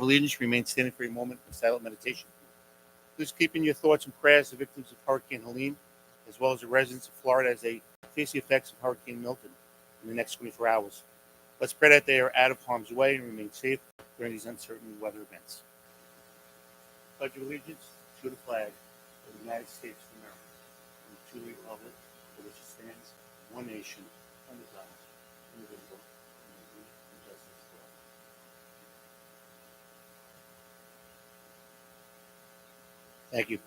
Allegiance, remain standing for a moment of silent meditation. Please keep in your thoughts and prayers the victims of Hurricane Helene, as well as the residents of Florida as they face the effects of Hurricane Milton in the next 24 hours. Let's pray that they are out of harm's way and remain safe during these uncertain weather events. Pledge of allegiance to the flag of the United States of America and to the republic for which it stands, one nation, under God, indivisible, with liberty and justice for all. Thank you.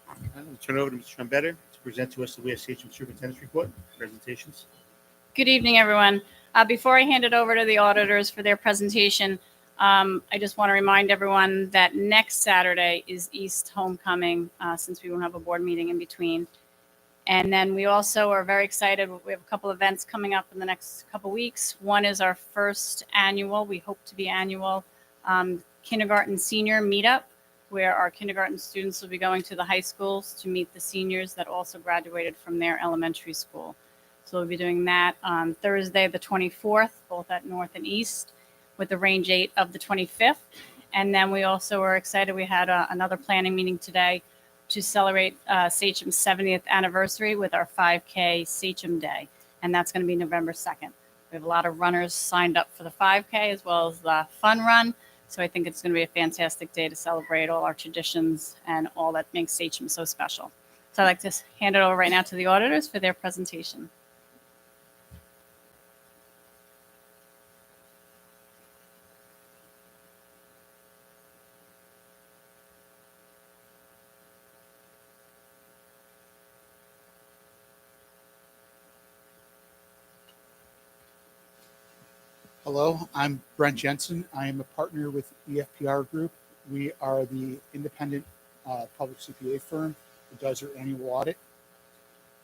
I'm going to turn it over to Mr. Trombetta to present to us the WSHM Superintendent's Report presentations. Good evening, everyone. Before I hand it over to the auditors for their presentation, I just want to remind everyone that next Saturday is East Homecoming, since we won't have a board meeting in between. And then we also are very excited. We have a couple events coming up in the next couple weeks. One is our first annual, we hope to be annual, kindergarten senior meetup, where our kindergarten students will be going to the high schools to meet the seniors that also graduated from their elementary school. So we'll be doing that on Thursday, the 24th, both at North and East, with the range 8 of the 25th. And then we also are excited. We had another planning meeting today to celebrate Sachem's 70th anniversary with our 5K Sachem Day. And that's going to be November 2nd. We have a lot of runners signed up for the 5K as well as the fun run. So I think it's going to be a fantastic day to celebrate all our traditions and all that makes Sachem so special. So I'd like to hand it over right now to the auditors for their presentation. Hello, I'm Brent Jensen. I am a partner with EFPR Group. We are the independent public CPA firm that does their annual audit.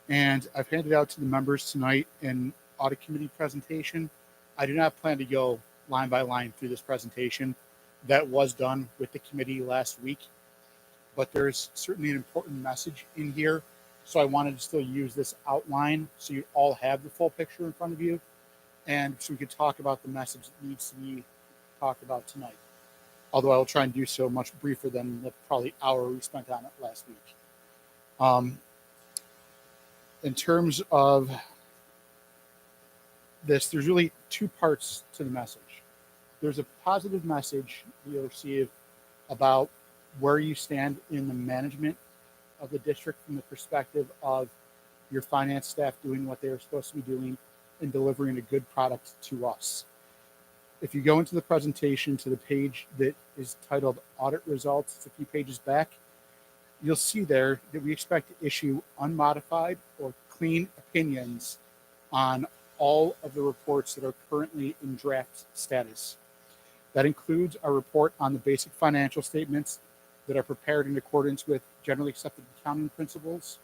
And I've handed out to the members tonight an audit committee presentation. I do not plan to go line by line through this presentation. That was done with the committee last week, but there's certainly an important message in here. So I wanted to still use this outline so you all have the full picture in front of you. And so we could talk about the message that needs to be talked about tonight. Although I will try and do so much briefer than the probably hour we spent on it last week. In terms of this, there's really two parts to the message. There's a positive message you'll receive about where you stand in the management of the district from the perspective of your finance staff doing what they're supposed to be doing and delivering a good product to us. If you go into the presentation to the page that is titled Audit Results, it's a few pages back, you'll see there that we expect to issue unmodified or clean opinions on all of the reports that are currently in draft status. That includes our report on the basic financial statements that are prepared in accordance with generally accepted accounting principles,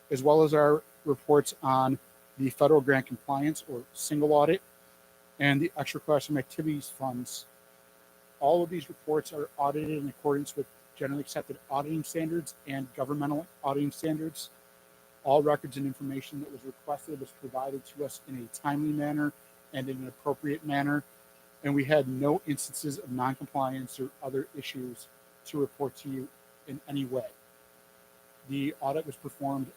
as well as our reports on the federal grant compliance or single audit, and the extra classroom activities funds. All of these reports are audited in accordance with generally accepted auditing standards and governmental auditing standards. All records and information that was requested was provided to us in a timely manner and in an appropriate manner, and we had no instances of noncompliance or other issues to report to you in any way. The audit was performed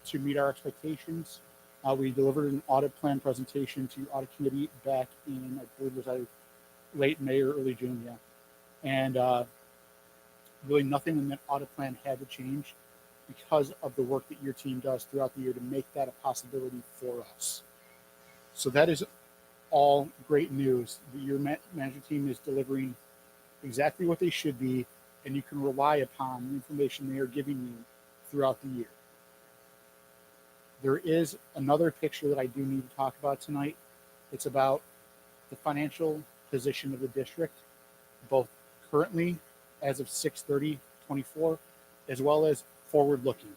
to meet our expectations. We delivered an audit plan presentation to audit committee back in, I believe it was late May or early June, yeah. And really nothing in that audit plan had to change because of the work that your team does throughout the year to make that a possibility for us. So that is all great news. Your management team is delivering exactly what they should be, and you can rely upon the information they are giving you throughout the year. There is another picture that I do need to talk about tonight. It's about the financial position of the district, both currently as of 6/30/24, as well as forward looking.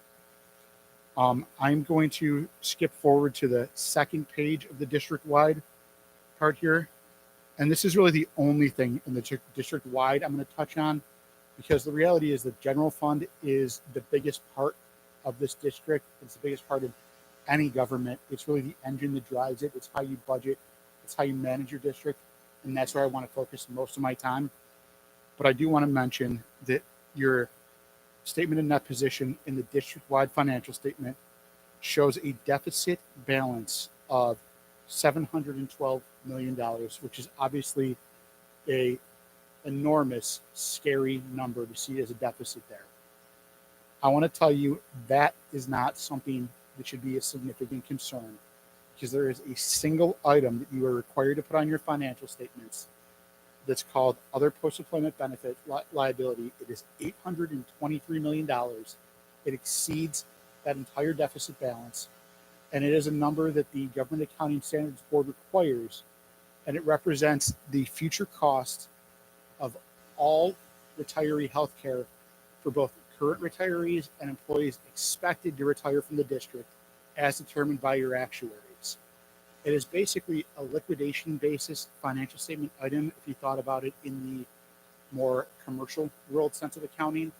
I'm going to skip forward to the second page of the district-wide part here. And this is really the only thing in the district-wide I'm going to touch on, because the reality is the general fund is the biggest part of this district. It's the biggest part of any government. It's really the engine that drives it. It's how you budget It's how you manage your district, and that's where I want to focus most of my time. But I do want to mention that your statement of net position in the district-wide financial statement shows a deficit balance of $712 million, which is obviously a enormous, scary number to see as a deficit there. I want to tell you that is not something that should be a significant concern, because there is a single item that you are required to put on your financial statements that's called other post-employment benefit liability. It is $823 million. It exceeds that entire deficit balance, and it is a number that the Government Accounting Standards Board requires, and it represents the future cost of all retiree health care for both current retirees and employees expected to retire from the district as determined by your actuaries. It is basically a liquidation basis financial statement item if you thought about it in the more commercial world sense of accounting,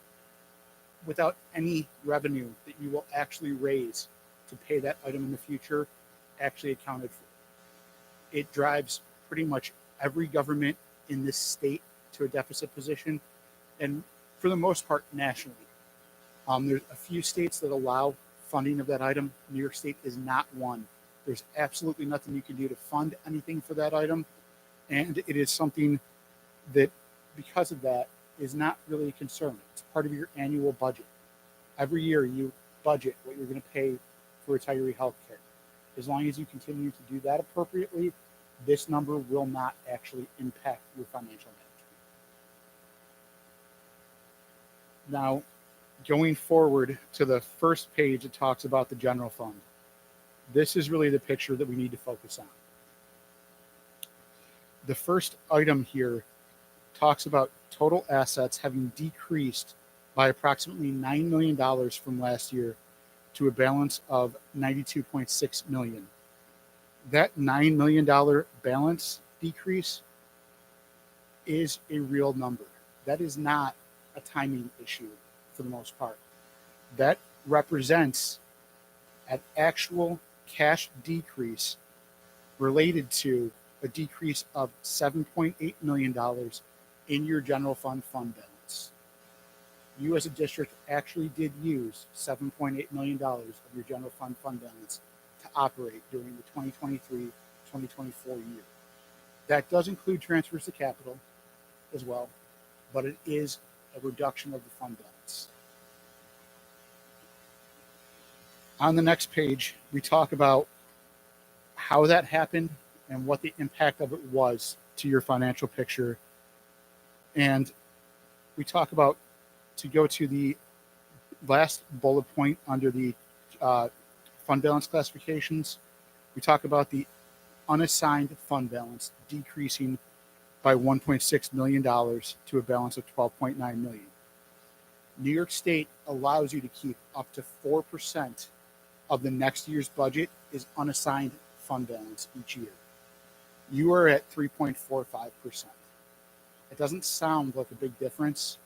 without any revenue that you will actually raise to pay that item in the future actually accounted for. It drives pretty much every government in this state to a deficit position, and for the most part nationally. There's a few states that allow funding of that item. New York State is not one. There's absolutely nothing you can do to fund anything for that item, and it is something that, because of that, is not really a concern. It's part of your annual budget. Every year you budget what you're going to pay for retiree health care. As long as you continue to do that appropriately, this number will not actually impact your financial management. Now, going forward to the first page, it talks about the general fund. This is really the picture that we need to focus on. The first item here talks about total assets having decreased by approximately $9 million from last year to a balance of $92.6 million. That $9 million balance decrease is a real number. That is not a timing issue for the most part. That represents an actual cash decrease related to a decrease of $7.8 million in your general fund balance. You as a district actually did use $7.8 million of your general fund balance to operate during the 2023-2024 year. That does include transfers to capital as well, but it is a reduction of the fund balance. On the next page, we talk about how that happened and what the impact of it was to your financial picture. And we talk about, to go to the last bullet point under the fund balance classifications, we talk about the unassigned fund balance decreasing by $1.6 million to a balance of $12.9 million. New York State allows you to keep up to 4% of the next year's budget is unassigned fund balance each year. You are at 3.45%. It doesn't sound like a big difference,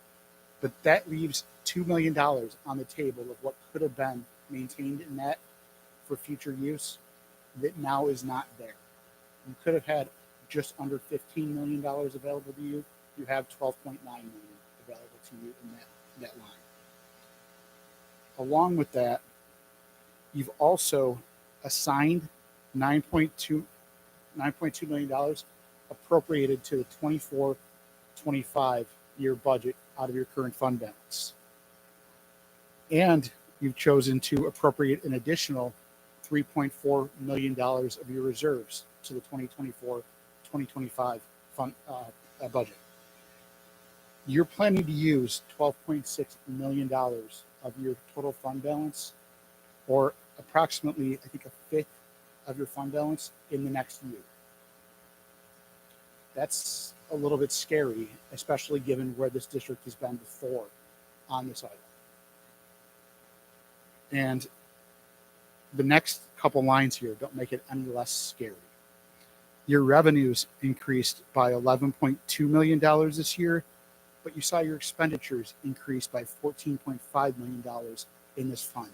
but that leaves $2 million on the table of what could have been maintained in that for future use that now is not there. You could have had just under $15 million available to you. You have $12.9 million available to you in that line. Along with that, you've also assigned $9.2 million appropriated to the 24-25 year budget out of your current fund balance. And you've chosen to appropriate an additional $3.4 million of your reserves to the 2024-2025 fund budget. You're planning to use $12.6 million of your total fund balance, or approximately, I think, a fifth of your fund balance in the next year. That's a little bit scary, especially given where this district has been before on this item. And the next couple lines here don't make it any less scary. Your revenues increased by $11.2 million this year, but you saw your expenditures increase by $14.5 million in this fund.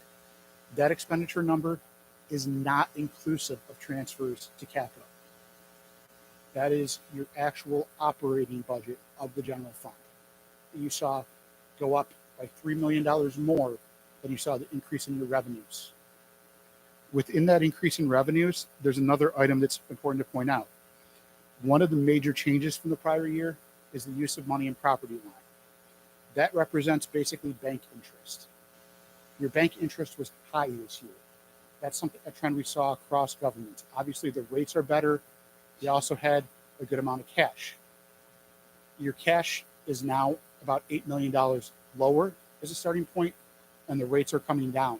That expenditure number is not inclusive of transfers to capital. That is your actual operating budget of the general fund. You saw go up by $3 million more than you saw the increase in your revenues. Within that increase in revenues, there's another item that's important to point out. One of the major changes from the prior year is the use of money in property line. That represents basically bank interest. Your bank interest was high this year. That's a trend we saw across government. Obviously, the rates are better. They also had a good amount of cash. Your cash is now about $8 million lower as a starting point, and the rates are coming down.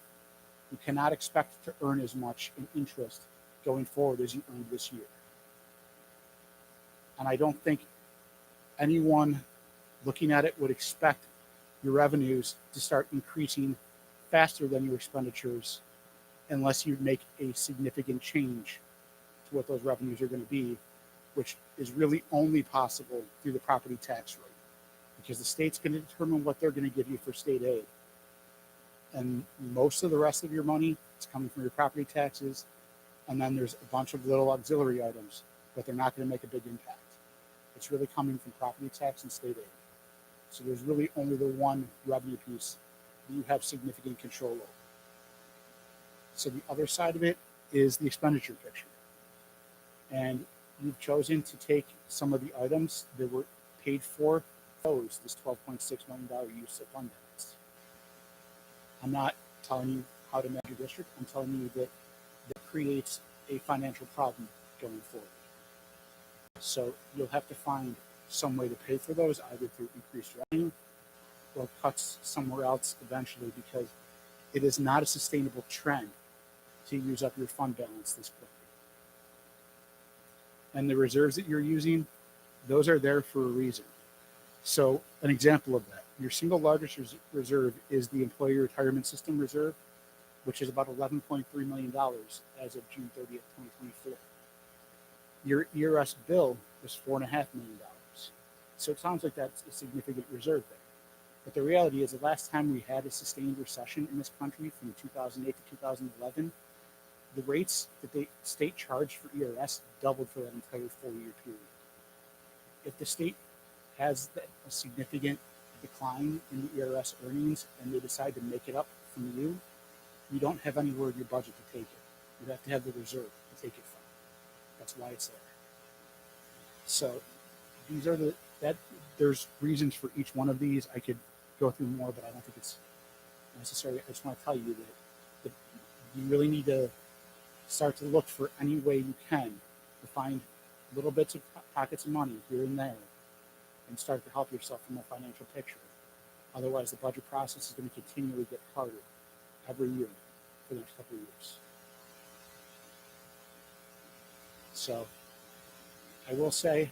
You cannot expect to earn as much in interest going forward as you earned this year. And I don't think anyone looking at it would expect your revenues to start increasing faster than your expenditures unless you make a significant change to what those revenues are going to be, which is really only possible through the property tax rate, because the state's going to determine what they're going to give you for state aid. And most of the rest of your money is coming from your property taxes. And then there's a bunch of little auxiliary items, but they're not going to make a big impact. It's really coming from property tax and state aid. So there's really only the one revenue piece that you have significant control over. So the other side of it is the expenditure picture. And you've chosen to take some of the items that were paid for, this $12.6 million use of fund balance. I'm not telling you how to manage your district. I'm telling you that creates a financial problem going forward. So you'll have to find some way to pay for those, either through increased revenue or cuts somewhere else eventually, because it is not a sustainable trend to use up your fund balance this quickly. And the reserves that you're using, those are there for a reason. So an example of that, your single largest reserve is the Employee Retirement System Reserve, which is about $11.3 million as of June 30th, 2024. Your ERS bill was $4.5 million. So it sounds like that's a significant reserve there. But the reality is, the last time we had a sustained recession in this country from 2008 to 2011, the rates that the state charged for ERS doubled for that entire 4-year period. If the state has a significant decline in the ERS earnings and they decide to make it up from you, you don't have anywhere in your budget to take it. You have to have the reserve to take it from. That's why it's there. So these are there's reasons for each one of these. I could go through more, but I don't think it's necessary. I just want to tell you that you really need to start to look for any way you can to find little bits of pockets of money here and there and start to help yourself from a financial picture. Otherwise, the budget process is going to continually get harder every year for the next couple of years. So I will say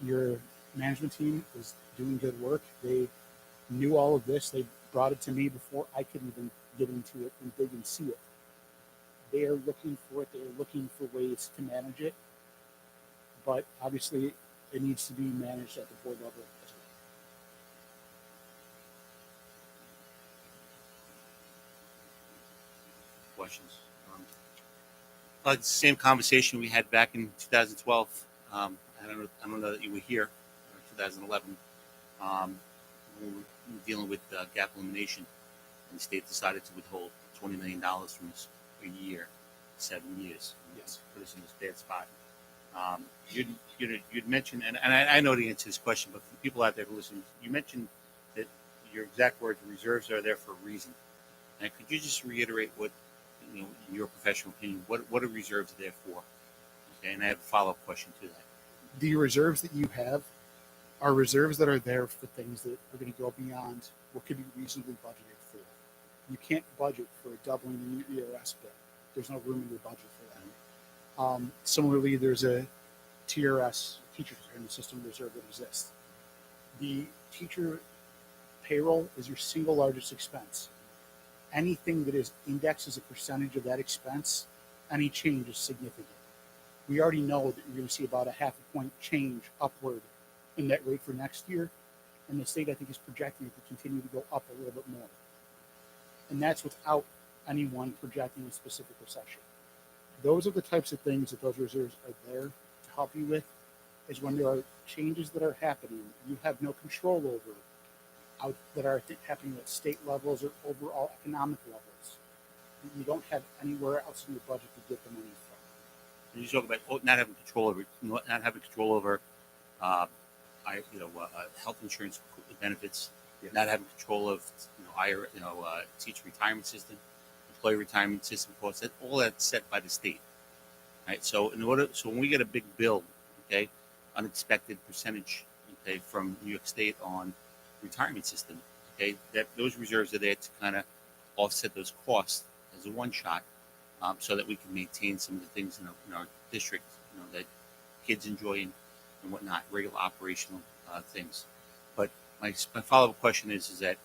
your management team is doing good work. They knew all of this. They brought it to me before I could even get into it and dig and see it. They are looking for it. They are looking for ways to manage it. But obviously, it needs to be managed at the board level as well. Questions? Like the same conversation we had back in 2012. I don't know that you were here, or 2011. When we were dealing with gap elimination, and the state decided to withhold $20 million from us a year, 7 years. Yes. Put us in this bad spot. You'd mentioned, and I know the answer to this question, but for people out there who listen, you mentioned that your exact words, reserves are there for a reason. And could you just reiterate what, in your professional opinion, what are reserves there for? Okay, and I have a follow-up question to that. The reserves that you have are reserves that are there for things that are going to go beyond what could be reasonably budgeted for. You can't budget for a doubling in your ERS bill. There's no room in your budget for that. Similarly, there's a TRS, Teacher Retirement System Reserve, that exists. The teacher payroll is your single largest expense. Anything that is indexed as a percentage of that expense, any change is significant. We already know that you're going to see about a 0.5 point change upward in that rate for next year. And the state, I think, is projecting it to continue to go up a little bit more. And that's without anyone projecting a specific recession. Those are the types of things that those reserves are there to help you with is when there are changes that are happening you have no control over that are happening at state levels or overall economic levels. You don't have anywhere else in your budget to get the money from. And you talk about not having control over, uh, health insurance benefits, not having control of, teacher retirement system, employee retirement system costs. That all that's set by the state, right? So when we get a big bill, okay, unexpected percentage, okay, from New York State on retirement system, okay, that those reserves are there to kind of offset those costs as a one shot, so that we can maintain some of the things in our district, that kids enjoy and whatnot, regular operational things. But my follow up question is that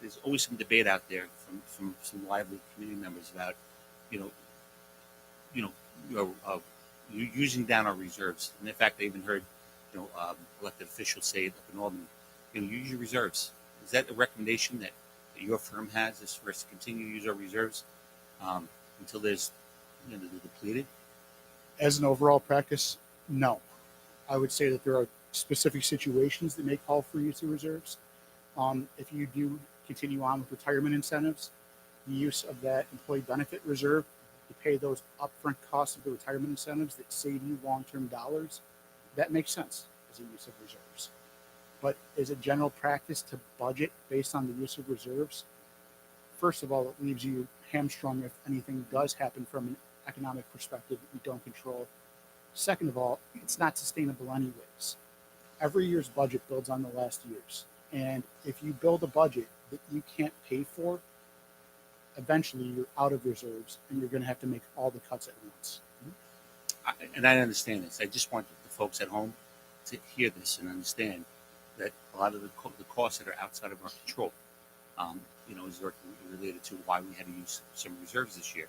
there's always some debate out there from some lively community members about, using down our reserves. And in fact, I even heard, elected officials say up in Albany, use your reserves. Is that a recommendation that your firm has, is for us to continue to use our reserves until there's, they're depleted? As an overall practice, no. I would say that there are specific situations that may call for use of reserves. If you do continue on with retirement incentives, the use of that employee benefit reserve to pay those upfront costs of the retirement incentives that save you long-term dollars, that makes sense as a use of reserves. But as a general practice to budget based on the use of reserves, first of all, it leaves you hamstrung if anything does happen from an economic perspective that you don't control. Second of all, it's not sustainable anyways. Every year's budget builds on the last year's. And if you build a budget that you can't pay for, eventually you're out of reserves and you're going to have to make all the cuts at once. And I understand this. I just want the folks at home to hear this and understand that a lot of the costs that are outside of our control, is related to why we had to use some reserves this year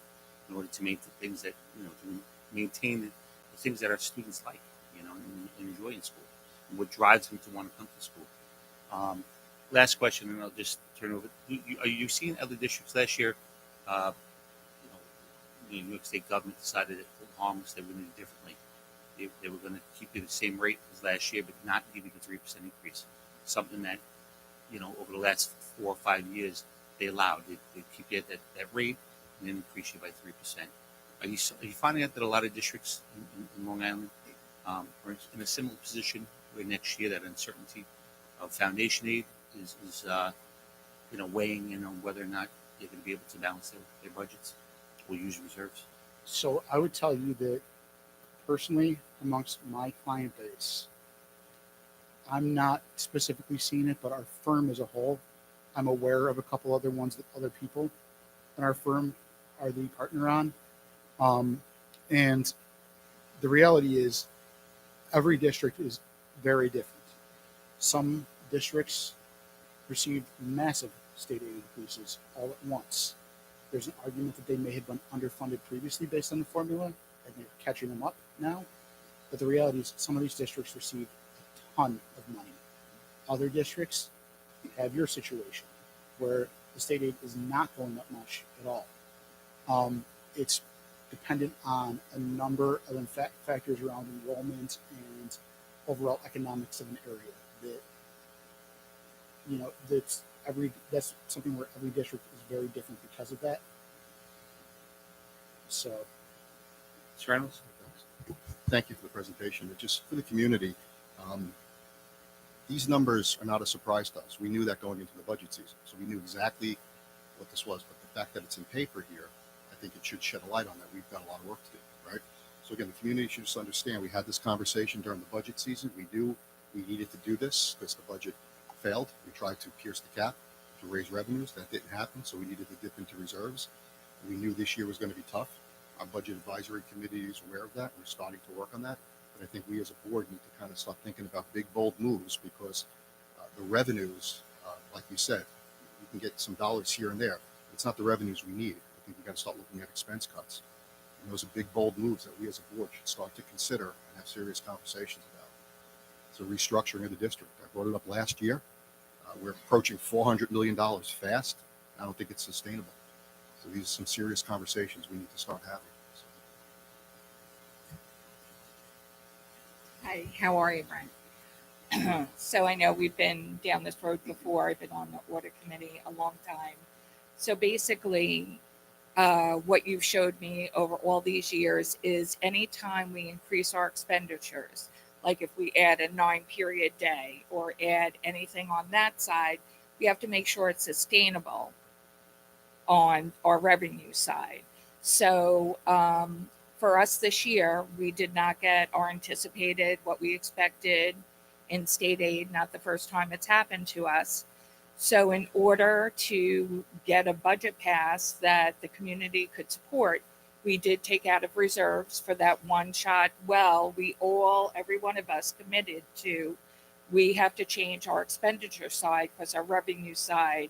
in order to maintain things that, to maintain the things that our students like, and enjoy in school, and what drives them to want to come to school. Last question, and I'll just turn over. Are you seeing other districts last year? The New York State government decided that for harmless they were going to do differently. They were going to keep you the same rate as last year, but not give you the 3% increase. Something that, over the last 4 or 5 years, they allowed. They keep you at that rate and then increase you by 3%. Are you finding out that a lot of districts in Long Island are in a similar position where next year that uncertainty of foundation aid is weighing in on whether or not they're going to be able to balance their budgets or use reserves? So I would tell you that personally, amongst my client base, I'm not specifically seeing it, but our firm as a whole, I'm aware of a couple other ones that other people in our firm are the partner on. And the reality is every district is very different. Some districts received massive state aid increases all at once. There's an argument that they may have been underfunded previously based on the formula, and they're catching them up now. But the reality is some of these districts received a ton of money. Other districts have your situation where the state aid is not going up much at all. It's dependent on a number of factors around enrollment and overall economics of an area. That's something where every district is very different because of that. So, Mr. Reynolds? Thank you for the presentation. But just for the community, these numbers are not a surprise to us. We knew that going into the budget season, so we knew exactly what this was. But the fact that it's in paper here, I think it should shed a light on that. We've got a lot of work to do, right? So again, the community should just understand we had this conversation during the budget season. We needed to do this because the budget failed. We tried to pierce the cap to raise revenues. That didn't happen, so we needed to dip into reserves. We knew this year was going to be tough. Our budget advisory committee is aware of that. We're starting to work on that. But I think we as a board need to kind of start thinking about big, bold moves because the revenues, like you said, you can get some dollars here and there. It's not the revenues we need. I think we've got to start looking at expense cuts. And those are big, bold moves that we as a board should start to consider and have serious conversations about. It's a restructuring of the district. I brought it up last year. We're approaching $400 million fast. I don't think it's sustainable. So these are some serious conversations we need to start having. So. Hi, Hi, how are you, Brent? So I know we've been down this road before. I've been on the audit committee a long time. So basically, what you've showed me over all these years is anytime we increase our expenditures, like if we add a 9-period day or add anything on that side, we have to make sure it's sustainable on our revenue side. So for us this year, we did not get our anticipated what we expected in state aid, not the first time it's happened to us. So in order to get a budget passed that the community could support, we did take out of reserves for that one shot well. Every one of us committed to, we have to change our expenditure side because our revenue side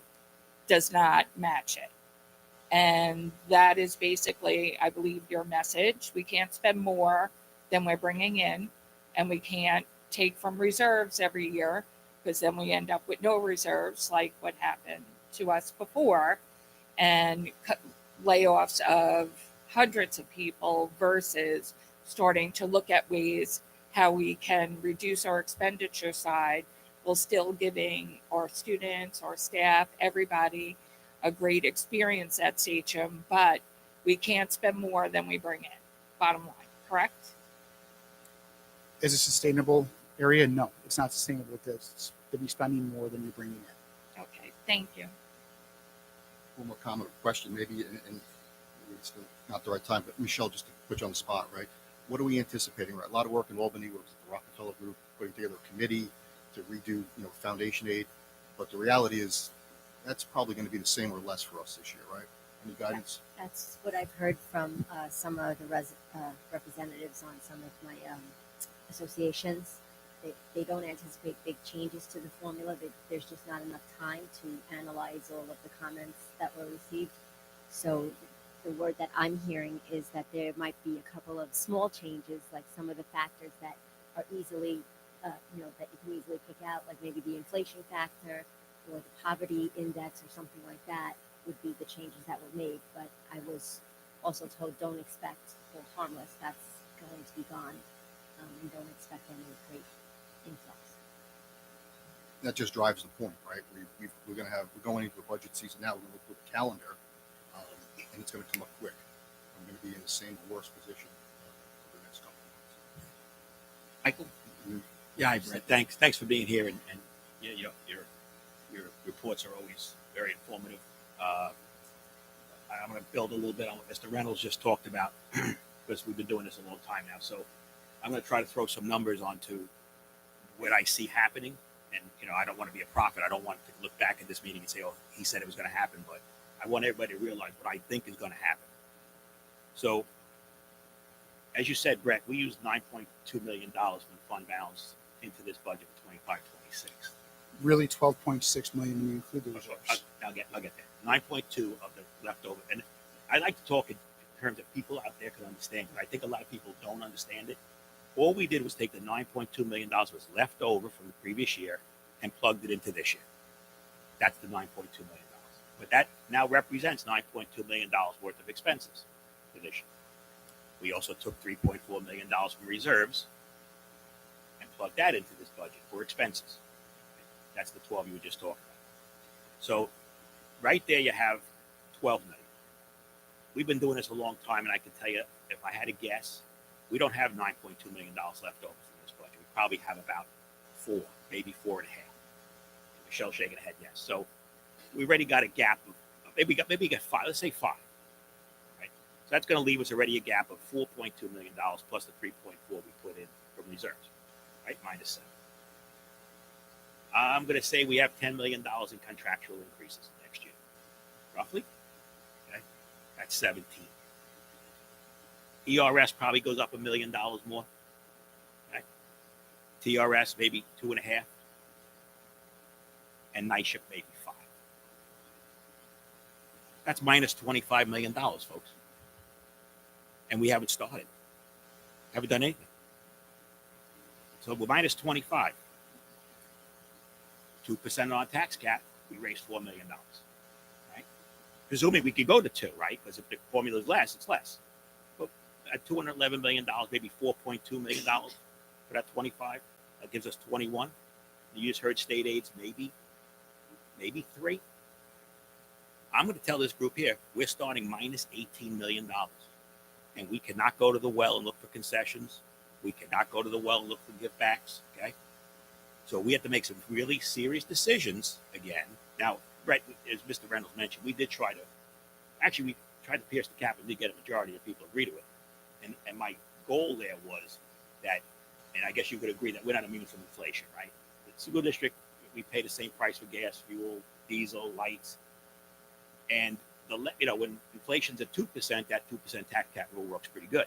does not match it. And that is basically, I believe, your message. We can't spend more than we're bringing in, and we can't take from reserves every year because then we end up with no reserves, like what happened to us before, and layoffs of hundreds of people versus starting to look at ways how we can reduce our expenditure side while still giving our students, our staff, everybody a great experience at Sachem, but we can't spend more than we bring in. Bottom line, correct? Is it sustainable area? No, it's not sustainable to be spending more than you're bringing in. Okay, thank you. One more comment or question, maybe, and maybe it's not the right time, but Michelle, just to put you on the spot, right? What are we anticipating? Right, a lot of work in Albany with the Rockefeller Group, putting together a committee to redo, foundation aid. But the reality is, that's probably going to be the same or less for us this year, right? Any guidance? That's what I've heard from some of the representatives on some of my associations. They don't anticipate big changes to the formula. There's just not enough time to analyze all of the comments that were received. So the word that I'm hearing is that there might be a couple of small changes, like some of the factors that are easily, that you can easily pick out, like maybe the inflation factor or the poverty index or something like that would be the changes that were made. But I was also told don't expect hold harmless. That's going to be gone, and don't expect any great influx. That just drives the point, right? We're going into the budget season now. We're going to look at the calendar, and it's going to come up quick. I'm going to be in the same or worse position for the next couple of months. Michael? Yeah, hi, Brett. Thanks for being here, and your reports are always very informative. I'm going to build a little bit on what Mr. Reynolds just talked about because we've been doing this a long time now. So I'm going to try to throw some numbers onto what I see happening. And, I don't want to be a prophet. I don't want to look back at this meeting and say, oh, he said it was going to happen. But I want everybody to realize what I think is going to happen. So, as you said, Brett, we used $9.2 million from fund balance into this budget for 25-26. Really, 12.6 million when you include the reserves. I'll get that. 9.2 of the leftover. And I like to talk in terms of people out there can understand, but I think a lot of people don't understand it. All we did was take the $9.2 million was left over from the previous year and plugged it into this year. That's the $9.2 million. But that now represents $9.2 million worth of expenses for this year. We also took $3.4 million from reserves and plugged that into this budget for expenses. That's the 12 you were just talking about. So right there you have 12 million. We've been doing this a long time, and I can tell you, if I had to guess, we don't have $9.2 million left over from this budget. We probably have about 4, maybe 4.5. Michelle's shaking her head yes. So we already got a gap of maybe we got 5. Let's say 5. Right. So that's going to leave us already a gap of $4.2 million plus the 3.4 we put in from reserves. Right, minus 7. I'm going to say we have $10 million in contractual increases next year, roughly. Okay, that's 17. ERS probably goes up $1 million more. Okay. TRS maybe 2.5, and NYSHIP maybe 5. That's minus $25 million, folks. And we haven't started. Haven't done anything. So we're minus 25. 2% on tax cap, we raised $4 million. Right? Presuming we could go to 2, right? Because if the formula is less, it's less. But at $211 million, maybe $4.2 million for that 25. That gives us 21. You just heard state aids, maybe 3. I'm going to tell this group here, we're starting minus $18 million. And we cannot go to the well and look for concessions. We cannot go to the well and look for give backs. Okay. So we have to make some really serious decisions again. Now, right, as Mr. Reynolds mentioned, we tried to pierce the cap and did get a majority of people agree to it. And my goal there was that, and I guess you could agree that we're not immune from inflation, right? The school district, we pay the same price for gas, fuel, diesel, lights. And when inflation's at 2%, that 2% tax cap rule works pretty good.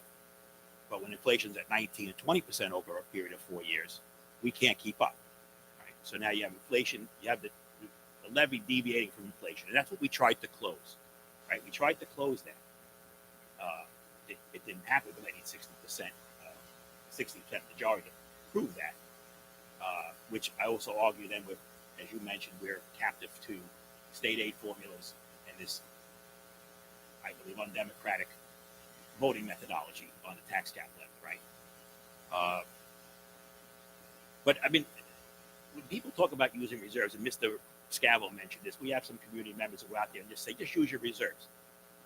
But when inflation's at 19 and 20% over a period of 4 years, we can't keep up. Right? So now you have inflation, you have the levy deviating from inflation. And that's what we tried to close. Right? We tried to close that. It didn't happen, but I need 60%, 60% majority to prove that. Which I also argue then with, as you mentioned, we're captive to state aid formulas and this, I believe, undemocratic voting methodology on the tax cap levy, right? But I mean, when people talk about using reserves, and Mr. Scavo mentioned this, we have some community members who go out there and just say, just use your reserves.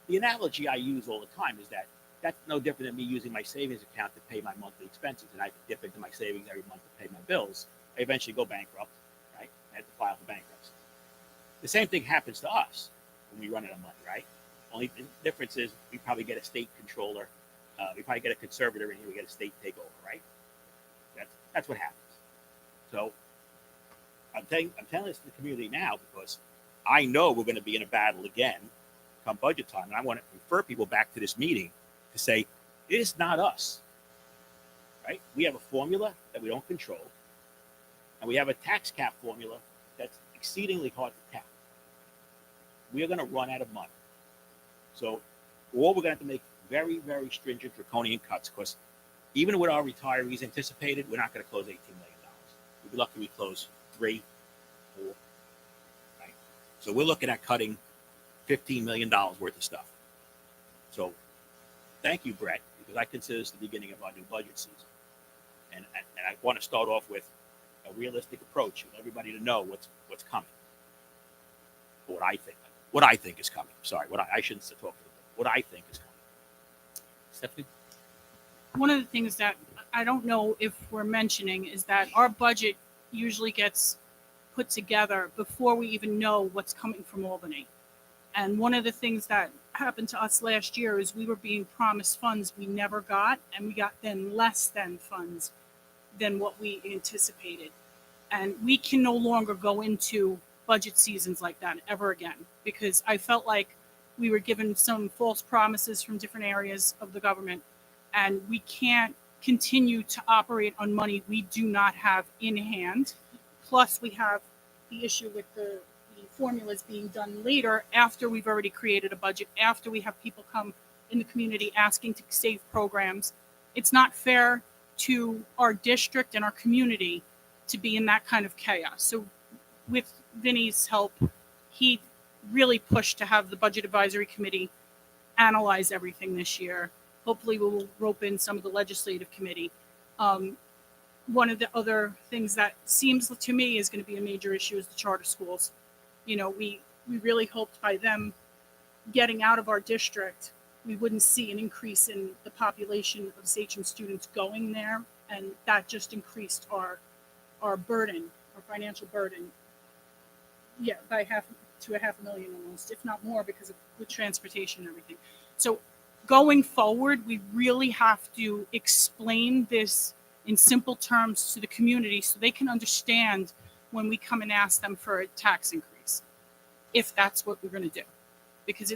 The analogy I use all the time is that that's no different than me using my savings account to pay my monthly expenses, and I dip into my savings every month to pay my bills. I eventually go bankrupt, right? I have to file for bankruptcy. The same thing happens to us when we run out of money, right? Only the difference is we probably get a state controller. We probably get a conservator in here. We get a state takeover, right? That's what happens. So I'm telling this to the community now because I know we're going to be in a battle again come budget time, and I want to refer people back to this meeting to say it's not us, right? We have a formula that we don't control, and we have a tax cap formula that's exceedingly hard to cap. We are going to run out of money. So, or we're going to have to make very, very stringent draconian cuts because even with our retirees anticipated, we're not going to close $18 million. We'd be lucky we close 3, 4, right? So we're looking at cutting $15 million worth of stuff. So thank you, Brett, because I consider this the beginning of our new budget season. And I want to start off with a realistic approach and everybody to know what's coming. Or what I think is coming. Sorry, I shouldn't talk to them. What I think is coming. Stephanie? One of the things that I don't know if we're mentioning is that our budget usually gets put together before we even know what's coming from Albany. And one of the things that happened to us last year is we were being promised funds we never got, and we got then less than funds than what we anticipated. And we can no longer go into budget seasons like that ever again, because I felt like we were given some false promises from different areas of the government, and we can't continue to operate on money we do not have in hand. Plus, we have the issue with the formulas being done later after we've already created a budget, after we have people come in the community asking to save programs. It's not fair to our district and our community to be in that kind of chaos. So with Vinny's help, he really pushed to have the Budget Advisory Committee analyze everything this year. Hopefully we'll rope in some of the legislative committee. One of the other things that seems to me is going to be a major issue is the charter schools. You know, we really hoped by them getting out of our district, we wouldn't see an increase in the population of Sachem students going there. And that just increased our burden, our financial burden. Yeah, by half to a $500,000 almost, if not more, because of the transportation and everything. So going forward, we really have to explain this in simple terms to the community so they can understand when we come and ask them for a tax increase, if that's what we're going to do. Because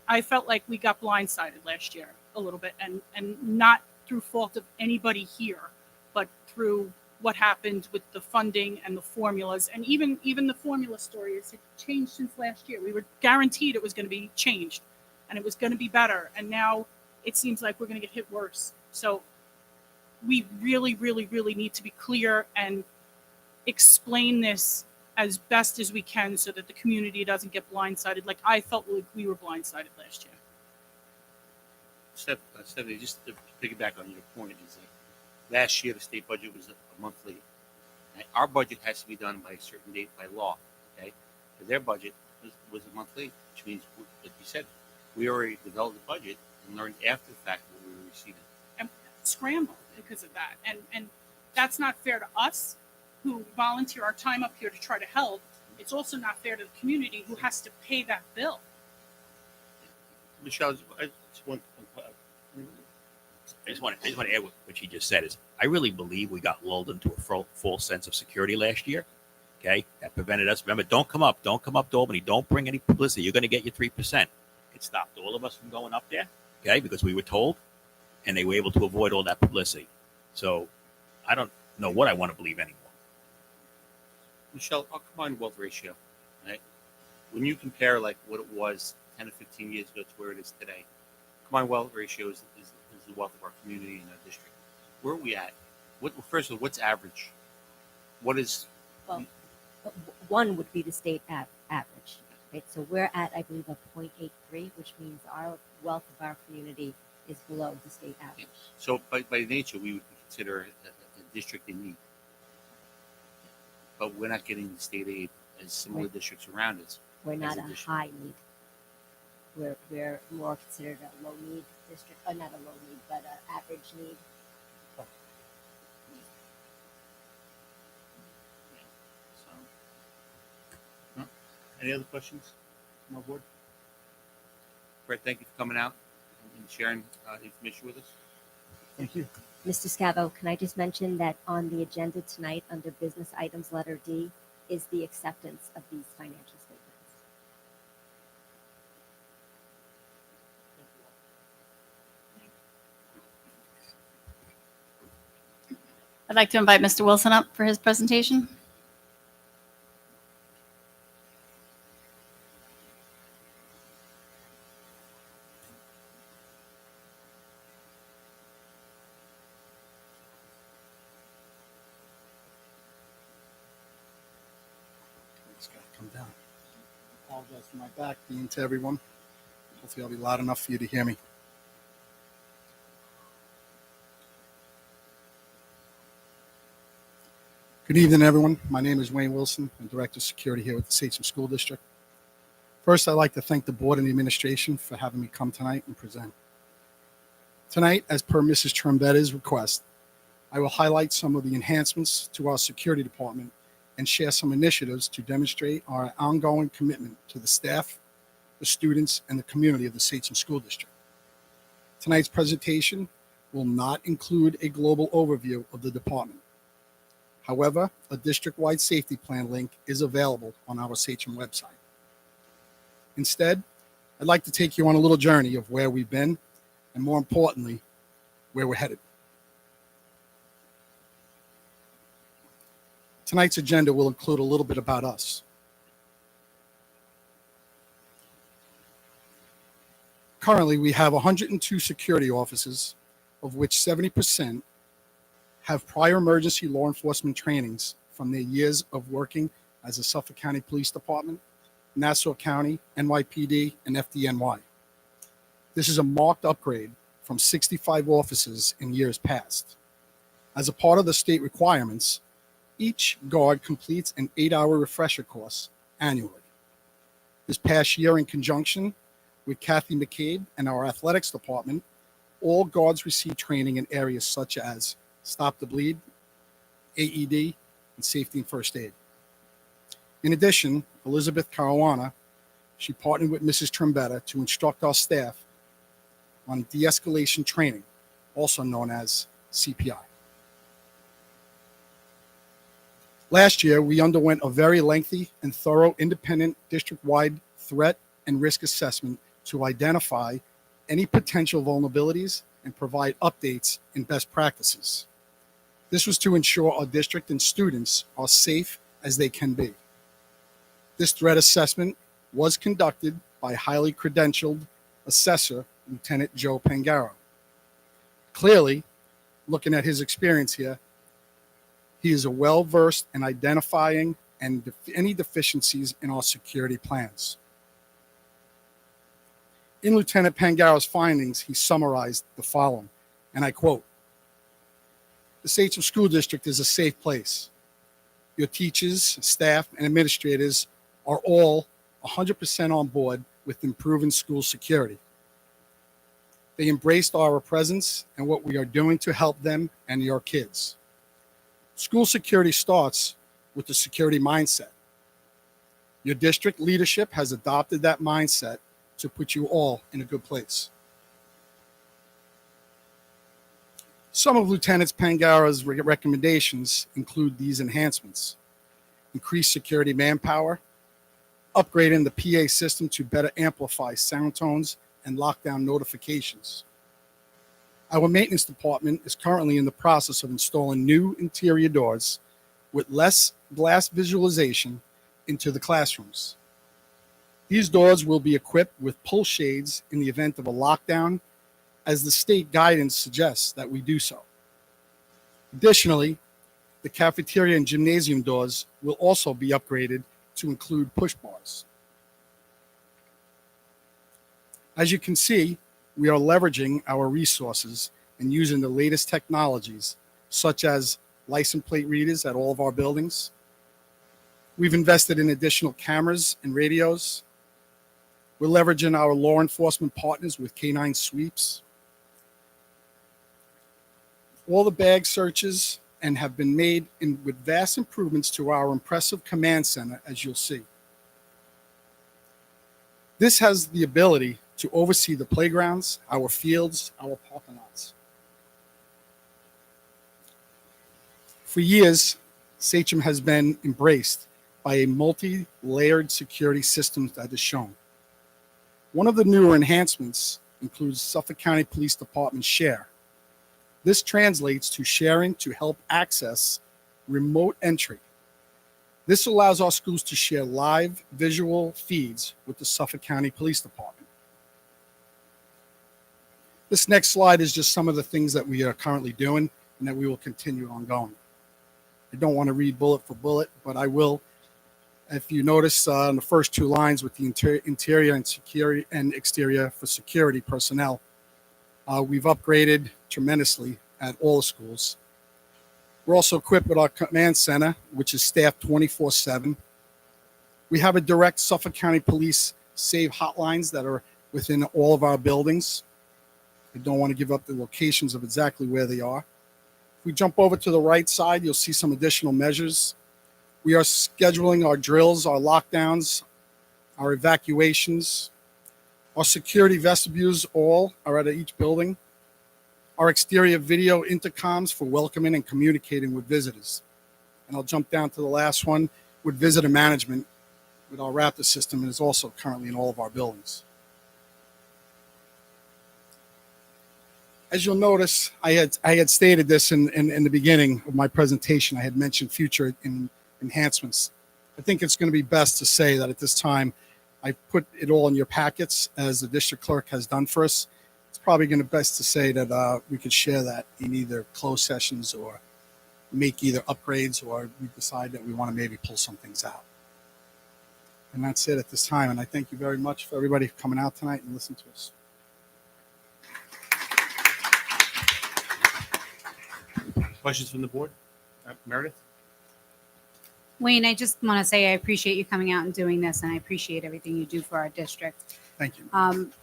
I felt like we got blindsided last year a little bit, and not through fault of anybody here, but through what happened with the funding and the formulas. And even the formula story has changed since last year. We were guaranteed it was going to be changed and it was going to be better. And now it seems like we're going to get hit worse. So we really, really, really need to be clear and explain this as best as we can so that the community doesn't get blindsided like I felt like we were blindsided last year. Stephanie, just to piggyback on your point, is like last year the state budget was a month late. And our budget has to be done by a certain date by law. Okay, but their budget was a month late, which means, like you said, we already developed the budget and learned after the fact what we were receiving. And scramble because of that. And that's not fair to us who volunteer our time up here to try to help. It's also not fair to the community who has to pay that bill. Michelle, I just want. I just want to add what she just said is I really believe we got lulled into a false sense of security last year. Okay, that prevented us. Remember, don't come up to Albany. Don't bring any publicity. You're going to get your 3%. It stopped all of us from going up there. Okay, because we were told, and they were able to avoid all that publicity. So I don't know what I want to believe anymore. Michelle, our combined wealth ratio, right? When you compare like what it was 10 to 15 years ago to where it is today, combined wealth ratio is the wealth of our community and our district. Where are we at? First of all, what's average? What is Well, one would be the state average. Right? So we're at, I believe, a 0.83, which means our wealth of our community is below the state average. so by nature we would consider a district in need, but we're not getting the state aid as similar Right. districts around us. We're not a a district. high need. We're more considered a low need district, not a low need, but an average need. So, no? Any other questions from our board? Brett, thank you for coming out and sharing information with us. Thank you. Mr. Scavo, can I just mention that on the agenda tonight, under business items, letter D, is the acceptance of these financial statements. I'd like to invite Mr. Wilson up for his presentation. It's got to come down. Apologize for my back being to everyone. Hopefully, I'll be loud enough for you to hear me. Good evening, everyone. My name is Wayne Wilson. I'm Director of Security here with the Sachem School District. First, I'd like to thank the board and the administration for having me come tonight and present. Tonight, as per Mrs. Trumbetta's request, I will highlight some of the enhancements to our security department and share some initiatives to demonstrate our ongoing commitment to the staff, the students, and the community of the Sachem School District. Tonight's presentation will not include a global overview of the department. However, a district-wide safety plan link is available on our Sachem website. Instead, I'd like to take you on a little journey of where we've been and, more importantly, where we're headed. Tonight's agenda will include a little bit about us. Currently, we have 102 security officers, of which 70% have prior emergency law enforcement trainings from their years of working as a Suffolk County Police Department, Nassau County, NYPD, and FDNY. This is a marked upgrade from 65 officers in years past. As a part of the state requirements, each guard completes an 8-hour refresher course annually. This past year, in conjunction with Kathy McCabe and our athletics department, all guards received training in areas such as stop the bleed, AED, and safety and first aid. In addition, Elizabeth Caruana, she partnered with Mrs. Trumbetta to instruct our staff on de-escalation training, also known as CPI. Last year, we underwent a very lengthy and thorough independent district-wide threat and risk assessment to identify any potential vulnerabilities and provide updates and best practices. This was to ensure our district and students are safe as they can be. This threat assessment was conducted by highly credentialed assessor, Lieutenant Joe Pangaro. Clearly, looking at his experience here, he is well-versed in identifying any deficiencies in our security plans. In Lieutenant Pangaro's findings, he summarized the following, and I quote, The Sachem School District is a safe place. Your teachers, staff, and administrators are all 100% on board with improving school security. They embraced our presence and what we are doing to help them and your kids. School security starts with the security mindset. Your district leadership has adopted that mindset to put you all in a good place. Some of Lieutenant Pangara's recommendations include these enhancements: increased security manpower, upgrading the PA system to better amplify sound tones and lockdown notifications. Our maintenance department is currently in the process of installing new interior doors with less glass visualization into the classrooms. These doors will be equipped with pull shades in the event of a lockdown, as the state guidance suggests that we do so. Additionally, the cafeteria and gymnasium doors will also be upgraded to include push bars. As you can see, we are leveraging our resources and using the latest technologies, such as license plate readers at all of our buildings. We've invested in additional cameras and radios. We're leveraging our law enforcement partners with canine sweeps. All the bag searches and have been made with vast improvements to our impressive command center, as you'll see. This has the ability to oversee the playgrounds, our fields, our parking lots. For years, Sachem has been embraced by a multi-layered security system that is shown. One of the newer enhancements includes Suffolk County Police Department Share. This translates to sharing to help access remote entry. This allows our schools to share live visual feeds with the Suffolk County Police Department. This next slide is just some of the things that we are currently doing and that we will continue ongoing. I don't want to read bullet for bullet, but I will. If you notice on the first two lines with the interior and security and exterior for security personnel, we've upgraded tremendously at all the schools. We're also equipped with our command center, which is staffed 24/7. We have a direct Suffolk County Police Save hotlines that are within all of our buildings. I don't want to give up the locations of exactly where they are. If we jump over to the right side, you'll see some additional measures. We are scheduling our drills, our lockdowns, our evacuations. Our security vestibules all are at each building. Our exterior video intercoms for welcoming and communicating with visitors. And I'll jump down to the last one with visitor management with our Raptor system, and is also currently in all of our buildings. As you'll notice, I had stated this in the beginning of my presentation. I had mentioned future enhancements. I think it's going to be best to say that at this time, I put it all in your packets as the district clerk has done for us. It's probably going to be best to say that we could share that in either closed sessions or make either upgrades, or we decide that we want to maybe pull some things out. And that's it at this time. And I thank you very much for everybody coming out tonight and listening to us. Questions from the board? Meredith? Wayne, I just want to say I appreciate you coming out and doing this, and I appreciate everything you do for our district. Thank you.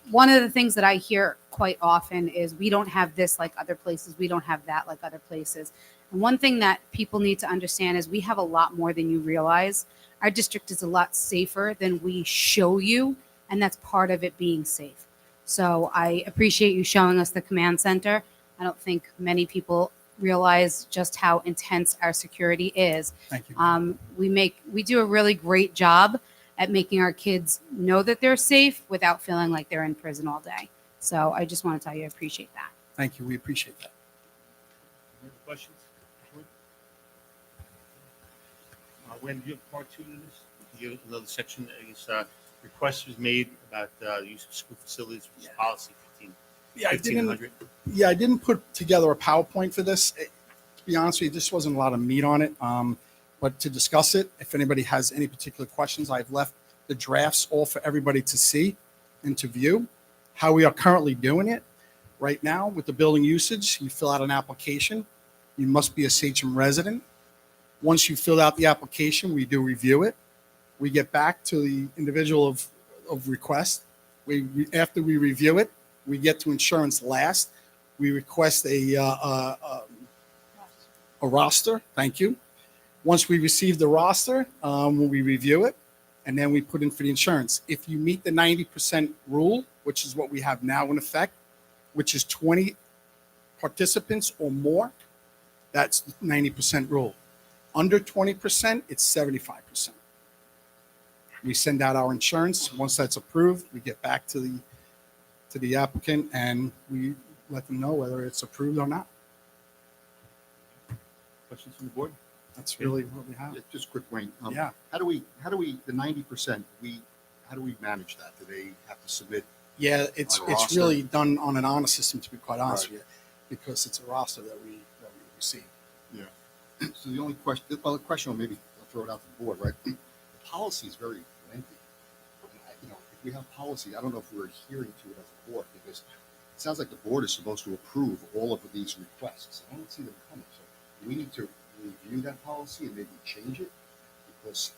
One of the things that I hear quite often is we don't have this like other places. We don't have that like other places. And one thing that people need to understand is we have a lot more than you realize. Our district is a lot safer than we show you, and that's part of it being safe. So I appreciate you showing us the command center. I don't think many people realize just how intense our security is. Thank you. We do a really great job at making our kids know that they're safe without feeling like they're in prison all day. So I just want to tell you I appreciate that. Thank you. We appreciate that. Any other questions? When do you have part two to this? Do you have another section that is request was made about the use of school facilities, which is policy 1500. I didn't put together a PowerPoint for this. To be honest with you, just wasn't a lot of meat on it. But to discuss it, if anybody has any particular questions, I've left the drafts all for everybody to see and to view. How we are currently doing it right now with the building usage, you fill out an application. You must be a Sachem resident. Once you fill out the application, we do review it. We get back to the individual of request. After we review it, we get to insurance last. We request a roster. Thank you. Once we receive the roster, we review it, and then we put in for the insurance. If you meet the 90% rule, which is what we have now in effect, which is 20 participants or more, that's the 90% rule. Under 20%, it's 75%. We send out our insurance. Once that's approved, we get back to the applicant and we let them know whether it's approved or not. Questions from the board? That's really what we have. Yeah, just quick, Wayne. Yeah. How do we, the 90%, how do we manage that? Do they have to submit? Yeah, it's On a roster? really done on an honor system, to be quite honest Right. with you, because it's a roster that we receive. Yeah. So the only question, well, the question, maybe I'll throw it out to the board, right? The policy is very lengthy. And if we have policy, I don't know if we're adhering to it as a board, because it sounds like the board is supposed to approve all of these requests. I don't see them coming. So we need to review that policy and maybe change it, because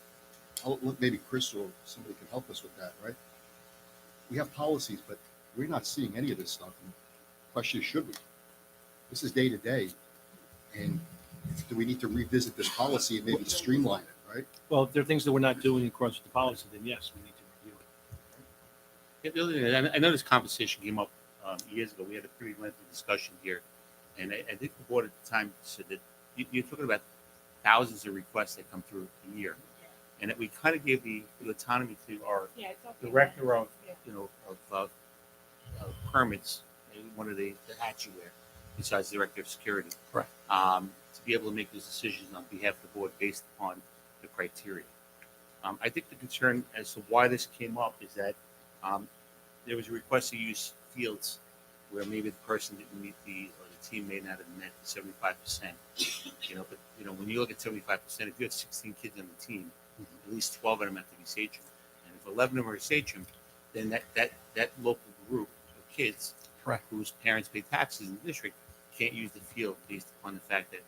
look, maybe Chris or somebody can help us with that, right? We have policies, but we're not seeing any of this stuff. And the question is, should we? This is day to day, and do we need to revisit this policy and maybe streamline it, right? Well, if there are things that we're not doing in accordance with the policy, then yes, we need to review it. Yeah, the other thing, I know this conversation came up years ago. We had a pretty lengthy discussion here, and I think the board at the time said that you're talking about thousands of requests that come through a year, and that we kind of gave the autonomy to our director of permits, one of the hats you wear, besides director of security, Correct. To be able to make those decisions on behalf of the board based upon the criteria. I think the concern as to why this came up is that there was a request to use fields where maybe the person didn't meet or the team may not have met the 75%. But when you look at 75%, if you have 16 kids on the team, at least 12 of them have to be Sachem. And if 11 of them are Sachem, then that local group of kids, Correct. whose parents pay taxes in the district, can't use the field based upon the fact that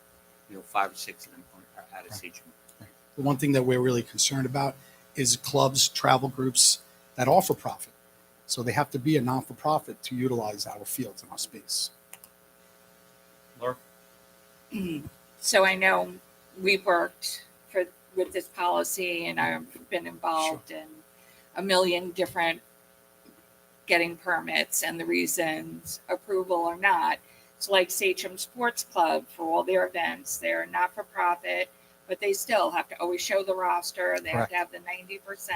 5 or 6 of them are out of Sachem. The one thing that we're really concerned about is clubs, travel groups that offer profit. So they have to be a non-for-profit to utilize our fields and our space. Laura? So I know we've worked with this policy, and I've been involved in a million different getting permits and the reasons, approval or not. So like Sachem Sports Club, for all their events, they're not for profit, but they still have to always show the roster. They have to have the 90%.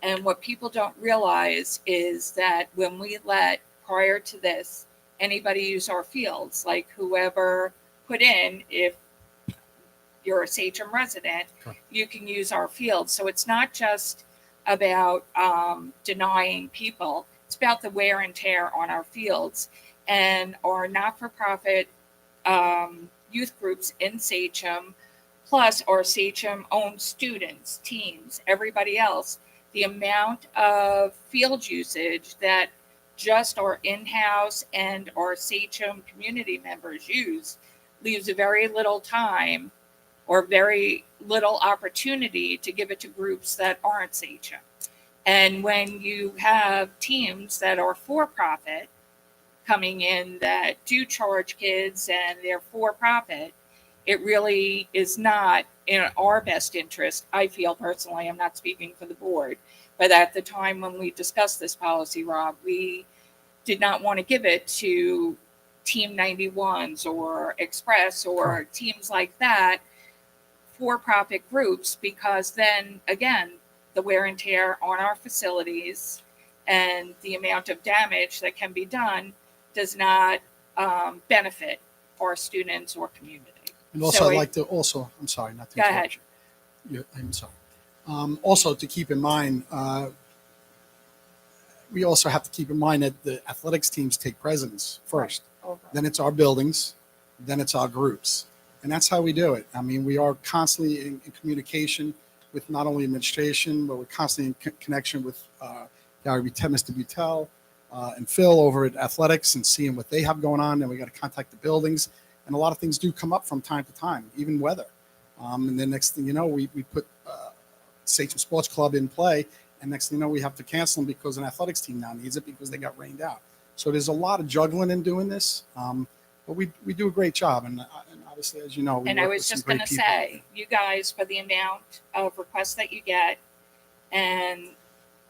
And what people don't realize is that when we let, prior to this, anybody use our fields, like whoever put in, if you're a Sachem resident, you can use our fields. So it's not just about denying people. It's about the wear and tear on our fields. And our not-for-profit youth groups in Sachem, plus our Sachem-owned students, teams, everybody else, the amount of field usage that just our in-house and our Sachem community members use leaves very little time or very little opportunity to give it to groups that aren't Sachem. And when you have teams that are for-profit coming in that do charge kids and they're for-profit, it really is not in our best interest. I feel personally, I'm not speaking for the board, but at the time when we discussed this policy, Rob, we did not want to give it to Team 91s or Express or teams like that, for-profit groups, because then again, the wear and tear on our facilities and the amount of damage that can be done does not benefit our students or community. And also, I'd like to I'm sorry, not to Go interrupt you. I'm sorry. Also, to keep in mind, we also have to keep in mind that the athletics teams take precedence first. Then it's our buildings, then it's our groups. And that's how we do it. I mean, we are constantly in communication with not only administration, but we're constantly in connection with Gary Mr. Butel and Phil over at athletics and seeing what they have going on. And we got to contact the buildings. And a lot of things do come up from time to time, even weather. And then next thing you know, we put Sachem Sports Club in play, and next thing you know, we have to cancel them because an athletics team now needs it because they got rained out. So there's a lot of juggling in doing this, but we do a great job. And obviously, as you know, we And I work was with some just great going to people. say, you guys, for the amount of requests that you get, and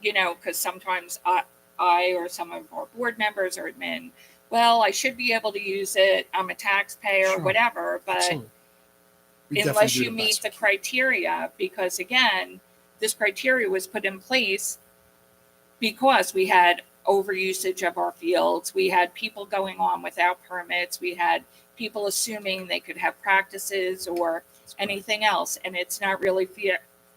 because sometimes I or some of our board members or admin, well, I should be able to use it. I'm a taxpayer, Sure. whatever, but Absolutely. We definitely unless do you the meet best the we can. criteria, because again, this criteria was put in place because we had overusage of our fields. We had people going on without permits. We had people assuming they could have practices or anything else. And it's not really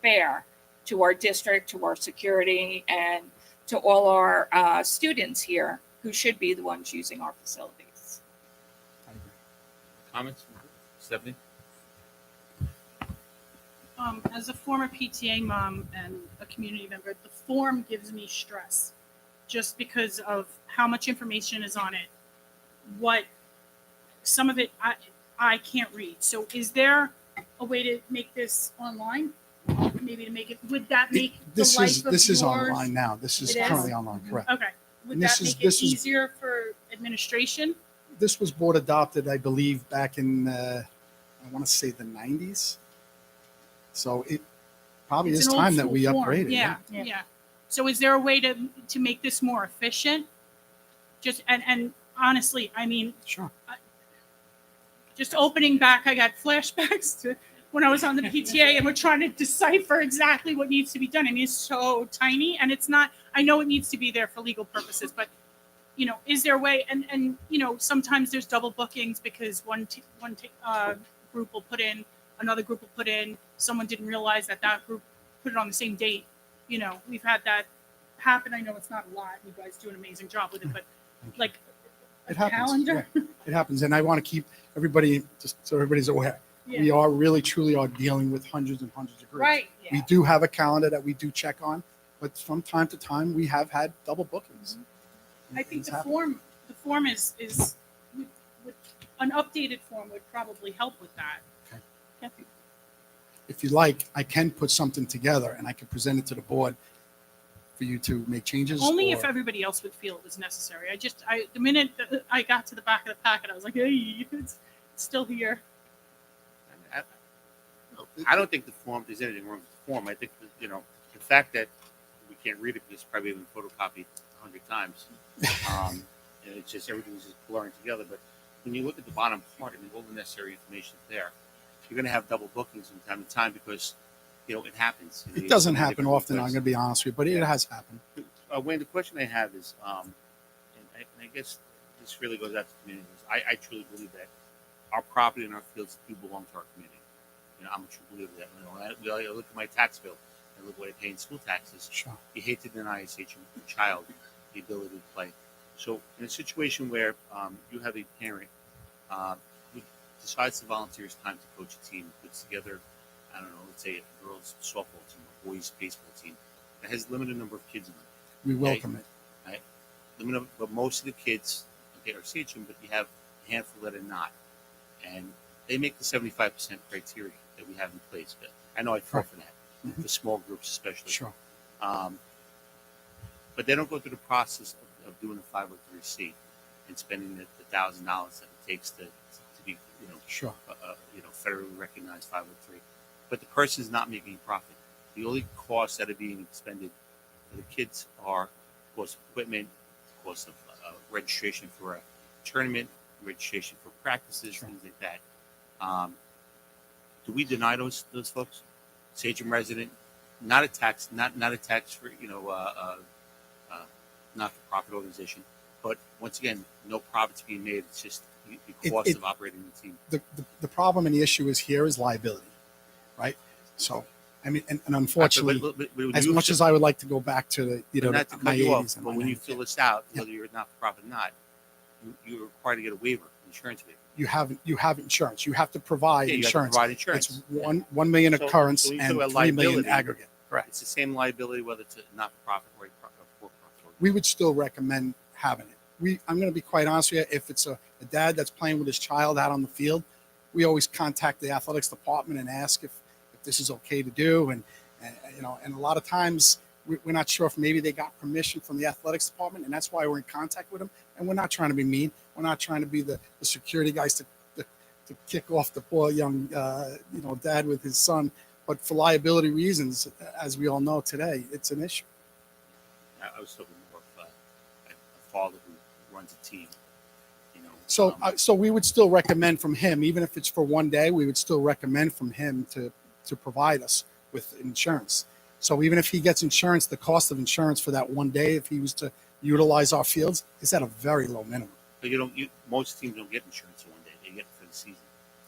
fair to our district, to our security, and to all our students here who should be the ones using our facilities. I agree. Comments? Stephanie? As a former PTA mom and a community member, the form gives me stress just because of how much information is on it. What some of it I can't read. So is there a way to make this online? Maybe to make it, would that make This the life is of this is yours- online now. This is It is? currently online, correct? Okay. Would And that this is- make it this is- easier for administration? This was board adopted, I believe, back in I want to say the 90s. So it probably It's is an old time that school we form. upgrade it. Yeah, yeah. So is there a way to make this more efficient? Just and honestly, I mean, Sure. just opening back, I got flashbacks to when I was on the PTA and we're trying to decipher exactly what needs to be done. I mean, it's so tiny and it's not, I know it needs to be there for legal purposes, but is there a way, and sometimes there's double bookings because one group will put in, another group will put in, someone didn't realize that group put it on the same date. We've had that happen. I know it's not a lot. You guys do an amazing job with it, but like It happens. calendar. Yeah, it happens. And I want to keep everybody, just so everybody's aware, Yeah. we are really, truly are dealing with hundreds and hundreds of groups. Right. We do have a calendar that we do check on, but from time to time, we have had double bookings. I think Things the happen. form is would an updated form would probably help with that. If you like, I can put something together and I can present it to the board for you to make changes. Only or- if everybody else would feel it was necessary. The minute that I got to the back of the packet, I was like, hey, it's still here. I don't think the form, there's anything wrong with the form. I think that, the fact that we can't read it because it's probably been photocopied 100 times. And it's just, everything's just blurring together. But when you look at the bottom part, I mean, all the necessary information is there. You're going to have double bookings from time to time because, it happens. It doesn't happen Different often, I'm requests. going to be honest with you, but it Yeah. has happened. Wayne, the question I have is, and I guess this really goes out to the community. I truly believe that our property and our fields do belong to our community. I'm a true believer of that. I look at my tax bill. I look at what I pay in school taxes. Sure. You hate to deny a child the ability to play. So in a situation where you have a parent who decides to volunteer his time to coach a team, puts together, I don't know, let's say a girls softball team, a boys baseball team that has a limited number of kids in it. We welcome it. But most of the kids, are CHM, but you have a handful that are not. And they make the 75% criteria that we have in place. But I know I fought for that, Mhm. for small groups especially. Sure. But they don't go through the process of doing a 503C and spending the $1,000 that it takes to be, Sure. federally recognized 503. But the person is not making a profit. The only costs that are being expended for the kids are cost of equipment, cost of registration for a tournament, registration for practices, Sure. things like that. Do we deny those folks? Sachem resident, not a tax for not for profit organization, but once again, no profits being made. It's just the cost of operating the team. The problem and the issue is here is liability, right? So, I mean, and unfortunately, But as much as I would like to go back to not to my cut you 80s off, and but my when you 90s, fill this out, Yeah. whether you're not for profit or not, you're required to get a waiver, insurance waiver. you have insurance. You have to provide Yeah, you have to insurance. provide insurance. It's 1 million So- occurrence so when you and talk 3 about million liability, aggregate. Correct. It's the same liability whether it's a not for profit or a for profit. We would still recommend having it. I'm going to be quite honest with you. If it's a dad that's playing with his child out on the field, we always contact the athletics department and ask if this is okay to do. And and a lot of times we're not sure if maybe they got permission from the athletics department, and that's why we're in contact with them. And we're not trying to be mean. We're not trying to be the security guys to kick off the poor young dad with his son. But for liability reasons, as we all know today, it's an issue. I was talking more of a father who runs a team. So we would still recommend from him, even if it's for one day, we would still recommend from him to provide us with insurance. So even if he gets insurance, the cost of insurance for that one day, if he was to utilize our fields, is at a very low minimum. But most teams don't get insurance for one day; they get it for the season,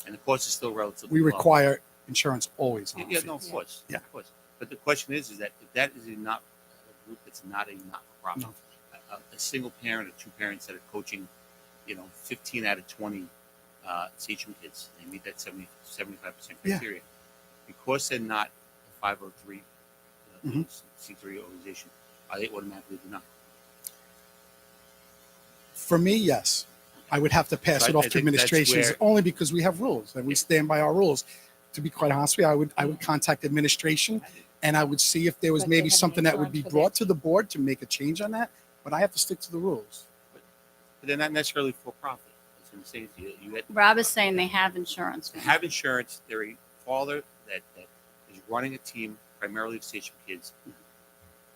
and the cost is still relatively. We low. require insurance always on our Yeah, fields. no, of course, Yeah. of course. But the question is that if that is a group that's not a not-for-profit, No. a single parent or two parents that are coaching, 15 out of 20 CHM kids, they meet that 75% Yeah. criteria. Because they're not a 503 Mhm. C3 organization, are they automatically denied? For me, yes. I would have to pass So it I off to think that's administrations where- only because we have rules and we stand by our rules. To be quite honest with you, I would contact administration and I would see if there was But they maybe have something that would be insurance for their brought to the board to make a change on that. But I have to stick to the rules. But they're not necessarily for profit. That's what I'm saying to you. You get Rob is saying they have insurance. to have insurance. They're a father that is running a team primarily of CHM kids,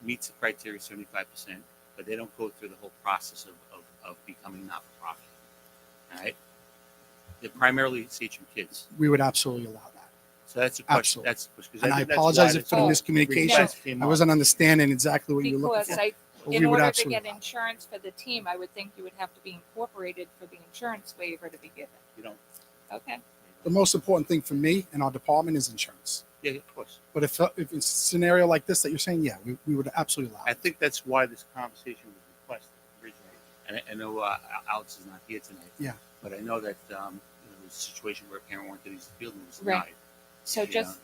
meets the criteria 75%, but they don't go through the whole process of becoming not for profit. All right, they're primarily CHM kids, We would absolutely allow that. so that's the question. Absolutely. That's the question. 'Cause And I think that's apologize why if for this the whole miscommunication. request came I up. wasn't understanding exactly what you were looking Because for. But we in would order to absolutely get allow it. insurance for the team, I would think you would have to be incorporated for the insurance waiver to be given. You don't. Okay. The most important thing for me and our department is insurance. Yeah, of course. But if it's a scenario like this that you're saying, yeah, we would absolutely allow I it. think that's why this conversation was requested originally. And I know Alex is not here tonight. Yeah. But I know that there was a situation where a parent wanted to use the field and was Right. denied. So You just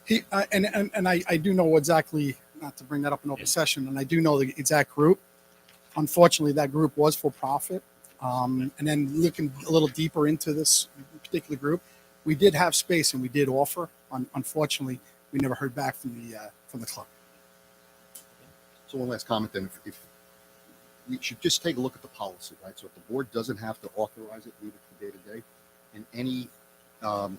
And I do know exactly, not to bring that up in open Yeah. session, and I do know the exact group. Unfortunately, that group was for profit. And then looking a little deeper into this particular group, we did have space and we did offer. Unfortunately, we never heard back from the club. So one last comment then, if we should just take a look at the policy, right? So if the board doesn't have to authorize it, leave it for day to day, and any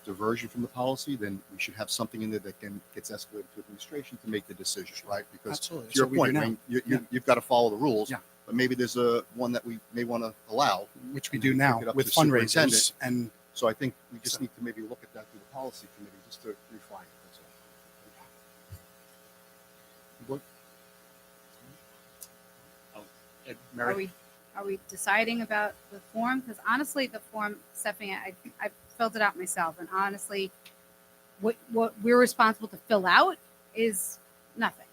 diversion from the policy, then we should have something in there that gets escalated to administration to make the decision, right? Because Absolutely. to your That's what we do point, now, Wayne, Yeah. you've got to follow the rules. Yeah. But maybe there's a one that we may want to allow. which we and do then now pick it up with to the superintendent. fundraisers. And So I think we just So- need to maybe look at that through the policy committee just to refine it. That's all. Mary, Are we deciding about the form? Because honestly, the form, Stephanie, I filled it out myself, and honestly, what we're responsible to fill out is nothing.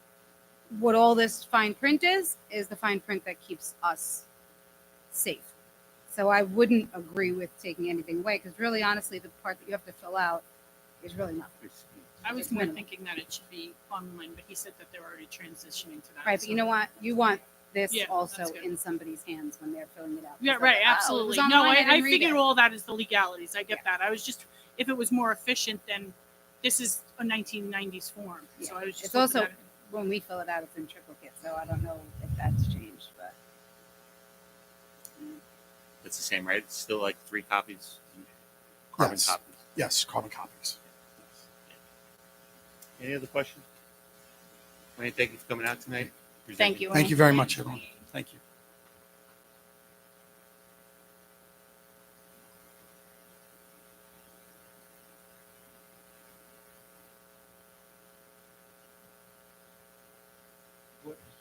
What all this fine print is the fine print that keeps us safe. So I wouldn't agree with taking anything away, because really, honestly, the part that you have to fill out is really nothing. I was It's more minimal. thinking that it should be online, but he said that they're already transitioning to that. Right, but you know what? You want this Yeah, also that's good. in somebody's hands when they're filling it out. Yeah, Because right, they're like, "Oh, it was absolutely. No, online, I didn't read figured it." all that is the legalities. I get that. I was just, if it was more efficient, then this is a 1990s form. So I was just It's looking also, at it. when we fill it out, it's in triplicate, so I don't know if that's changed, but. it's the same, right? It's still like 3 copies, carbon Yes. copies. yes, carbon copies. Any other questions? Wayne, thank you for coming out tonight. Thank you. Thank you very much, everyone. Thank you.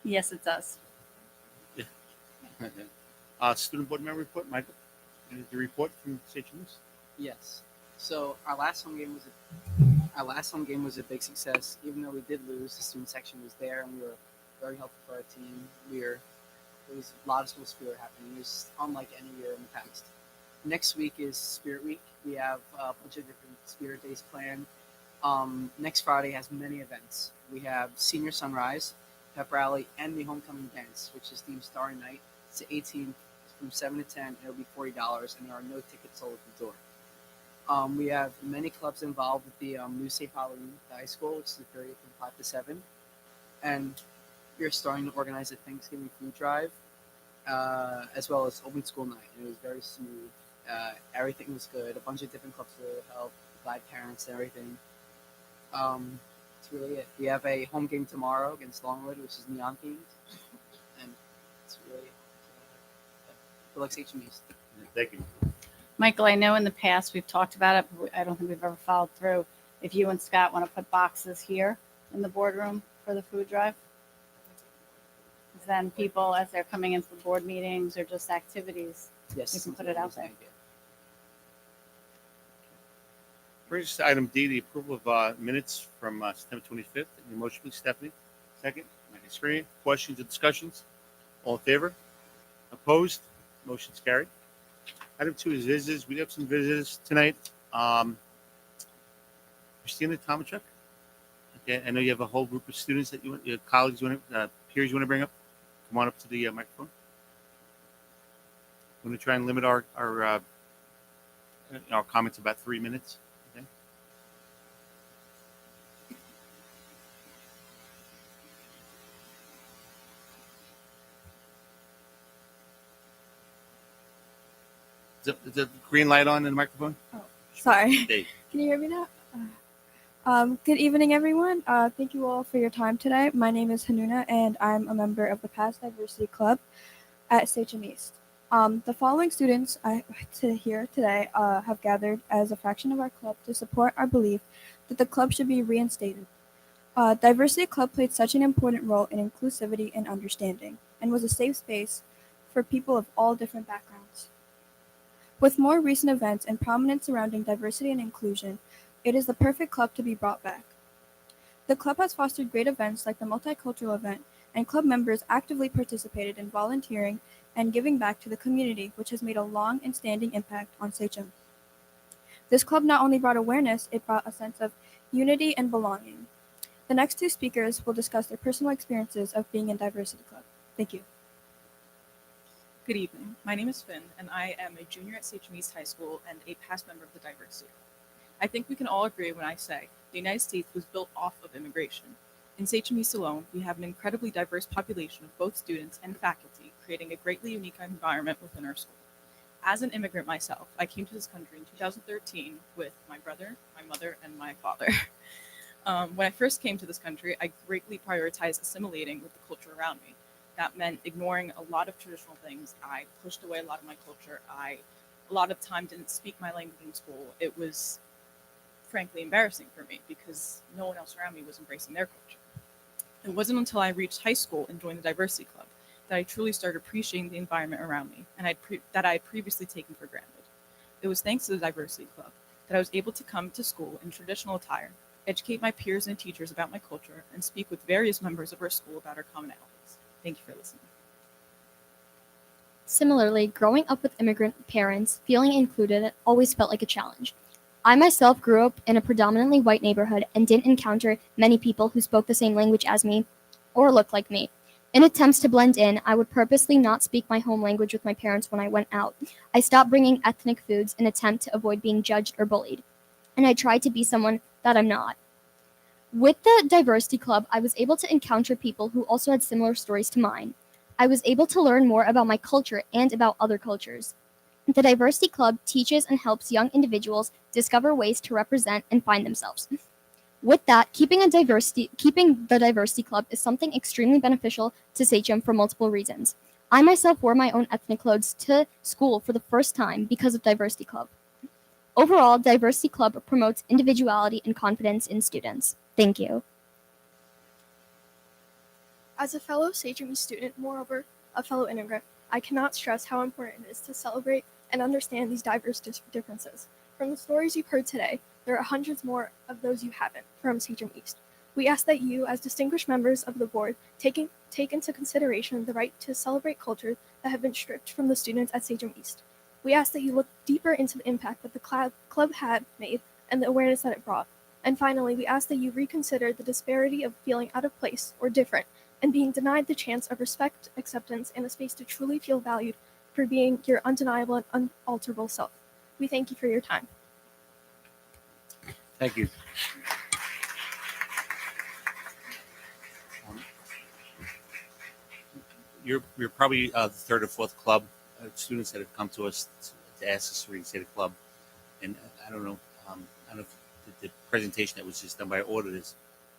Yes, it does. Student board member report, Michael. Any report from St. Louis? Yes. So our last home game was a big success. Even though we did lose, the student section was there, and we were very helpful for our team. There was a lot of school spirit happening. It was unlike any year in the past. Next week is Spirit Week. We have a bunch of different spirit days planned. Next Friday has many events. We have Senior Sunrise, Pep Rally, and the Homecoming Dance, which is themed Starry Night. It's the 18th from 7 to 10. It'll be $40, and there are no tickets sold at the door. We have many clubs involved with the new St. Pauline High School, which is the period from 5 to 7. And we're starting to organize a Thanksgiving food drive, as well as open school night. And it was very smooth. Everything was good. A bunch of different clubs to help provide parents and everything. That's really it. We have a home game tomorrow against Longwood, which is neon themed. And it's really good luck, HM East. Thank you. Michael, I know in the past we've talked about it, but I don't think we've ever followed through. If you and Scott want to put boxes here in the boardroom for the food drive, then people, as they're coming into the board meetings or just activities, Yes, you can put it out there. Brings us to item D, the approval of minutes from September 25th. Any motion, please, Stephanie? Second. Mike Screen. Questions or discussions? All in favor? Opposed? Motion's carried. Item 2 is visitors. We have some visitors tonight. Christina Tomachuk. Okay, I know you have a whole group of students that you want, your colleagues, you want, peers you want to bring up. Come on up to the microphone. I'm going to try and limit our comments about 3 minutes. Okay. Is the green light on in the microphone? Sorry. Dave. Can you hear me now? Good evening, everyone. Thank you all for your time today. My name is Hanuna, and I'm a member of the Past Diversity Club at Sachem East. The following students here today have gathered as a fraction of our club to support our belief that the club should be reinstated. Diversity Club played such an important role in inclusivity and understanding, and was a safe space for people of all different backgrounds. With more recent events and prominence surrounding diversity and inclusion, it is the perfect club to be brought back. The club has fostered great events like the multicultural event, and club members actively participated in volunteering and giving back to the community, which has made a long and standing impact on Sachem. This club not only brought awareness, it brought a sense of unity and belonging. The next 2 speakers will discuss their personal experiences of being in Diversity Club. Thank you. Good evening. My name is Finn, and I am a junior at Sachem East High School and a past member of the Diversity Club. I think we can all agree when I say the United States was built off of immigration. In Sachem East alone, we have an incredibly diverse population of both students and faculty, creating a greatly unique environment within our school. As an immigrant myself, I came to this country in 2013 with my brother, my mother, and my father. When I first came to this country, I greatly prioritized assimilating with the culture around me. That meant ignoring a lot of traditional things. I pushed away a lot of my culture. I, a lot of time, didn't speak my language in school. It was frankly embarrassing for me because no one else around me was embracing their culture. It wasn't until I reached high school and joined the Diversity Club that I truly started appreciating the environment around me and that I had previously taken for granted. It was thanks to the Diversity Club that I was able to come to school in traditional attire, educate my peers and teachers about my culture, and speak with various members of our school about our commonalities. Thank you for listening. Similarly, growing up with immigrant parents, feeling included always felt like a challenge. I myself grew up in a predominantly white neighborhood and didn't encounter many people who spoke the same language as me or looked like me. In attempts to blend in, I would purposely not speak my home language with my parents when I went out. I stopped bringing ethnic foods in an attempt to avoid being judged or bullied. And I tried to be someone that I'm not. With the Diversity Club, I was able to encounter people who also had similar stories to mine. I was able to learn more about my culture and about other cultures. The Diversity Club teaches and helps young individuals discover ways to represent and find themselves. With that, keeping the Diversity Club is something extremely beneficial to Sachem for multiple reasons. I myself wore my own ethnic clothes to school for the first time because of Diversity Club. Overall, Diversity Club promotes individuality and confidence in students. Thank you. As a fellow Sachem student, moreover, a fellow immigrant, I cannot stress how important it is to celebrate and understand these diverse differences. From the stories you've heard today, there are hundreds more of those you haven't from Sachem East. We ask that you, as distinguished members of the board, take into consideration the right to celebrate culture that have been stripped from the students at Sachem East. We ask that you look deeper into the impact that the club had made and the awareness that it brought. And finally, we ask that you reconsider the disparity of feeling out of place or different and being denied the chance of respect, acceptance, and a space to truly feel valued for being your undeniable and unalterable self. We thank you for your time. Thank you. You're probably the third or fourth club students that have come to us to ask us to reinstate a club, and I don't know. I don't know if the presentation that was just done by our auditors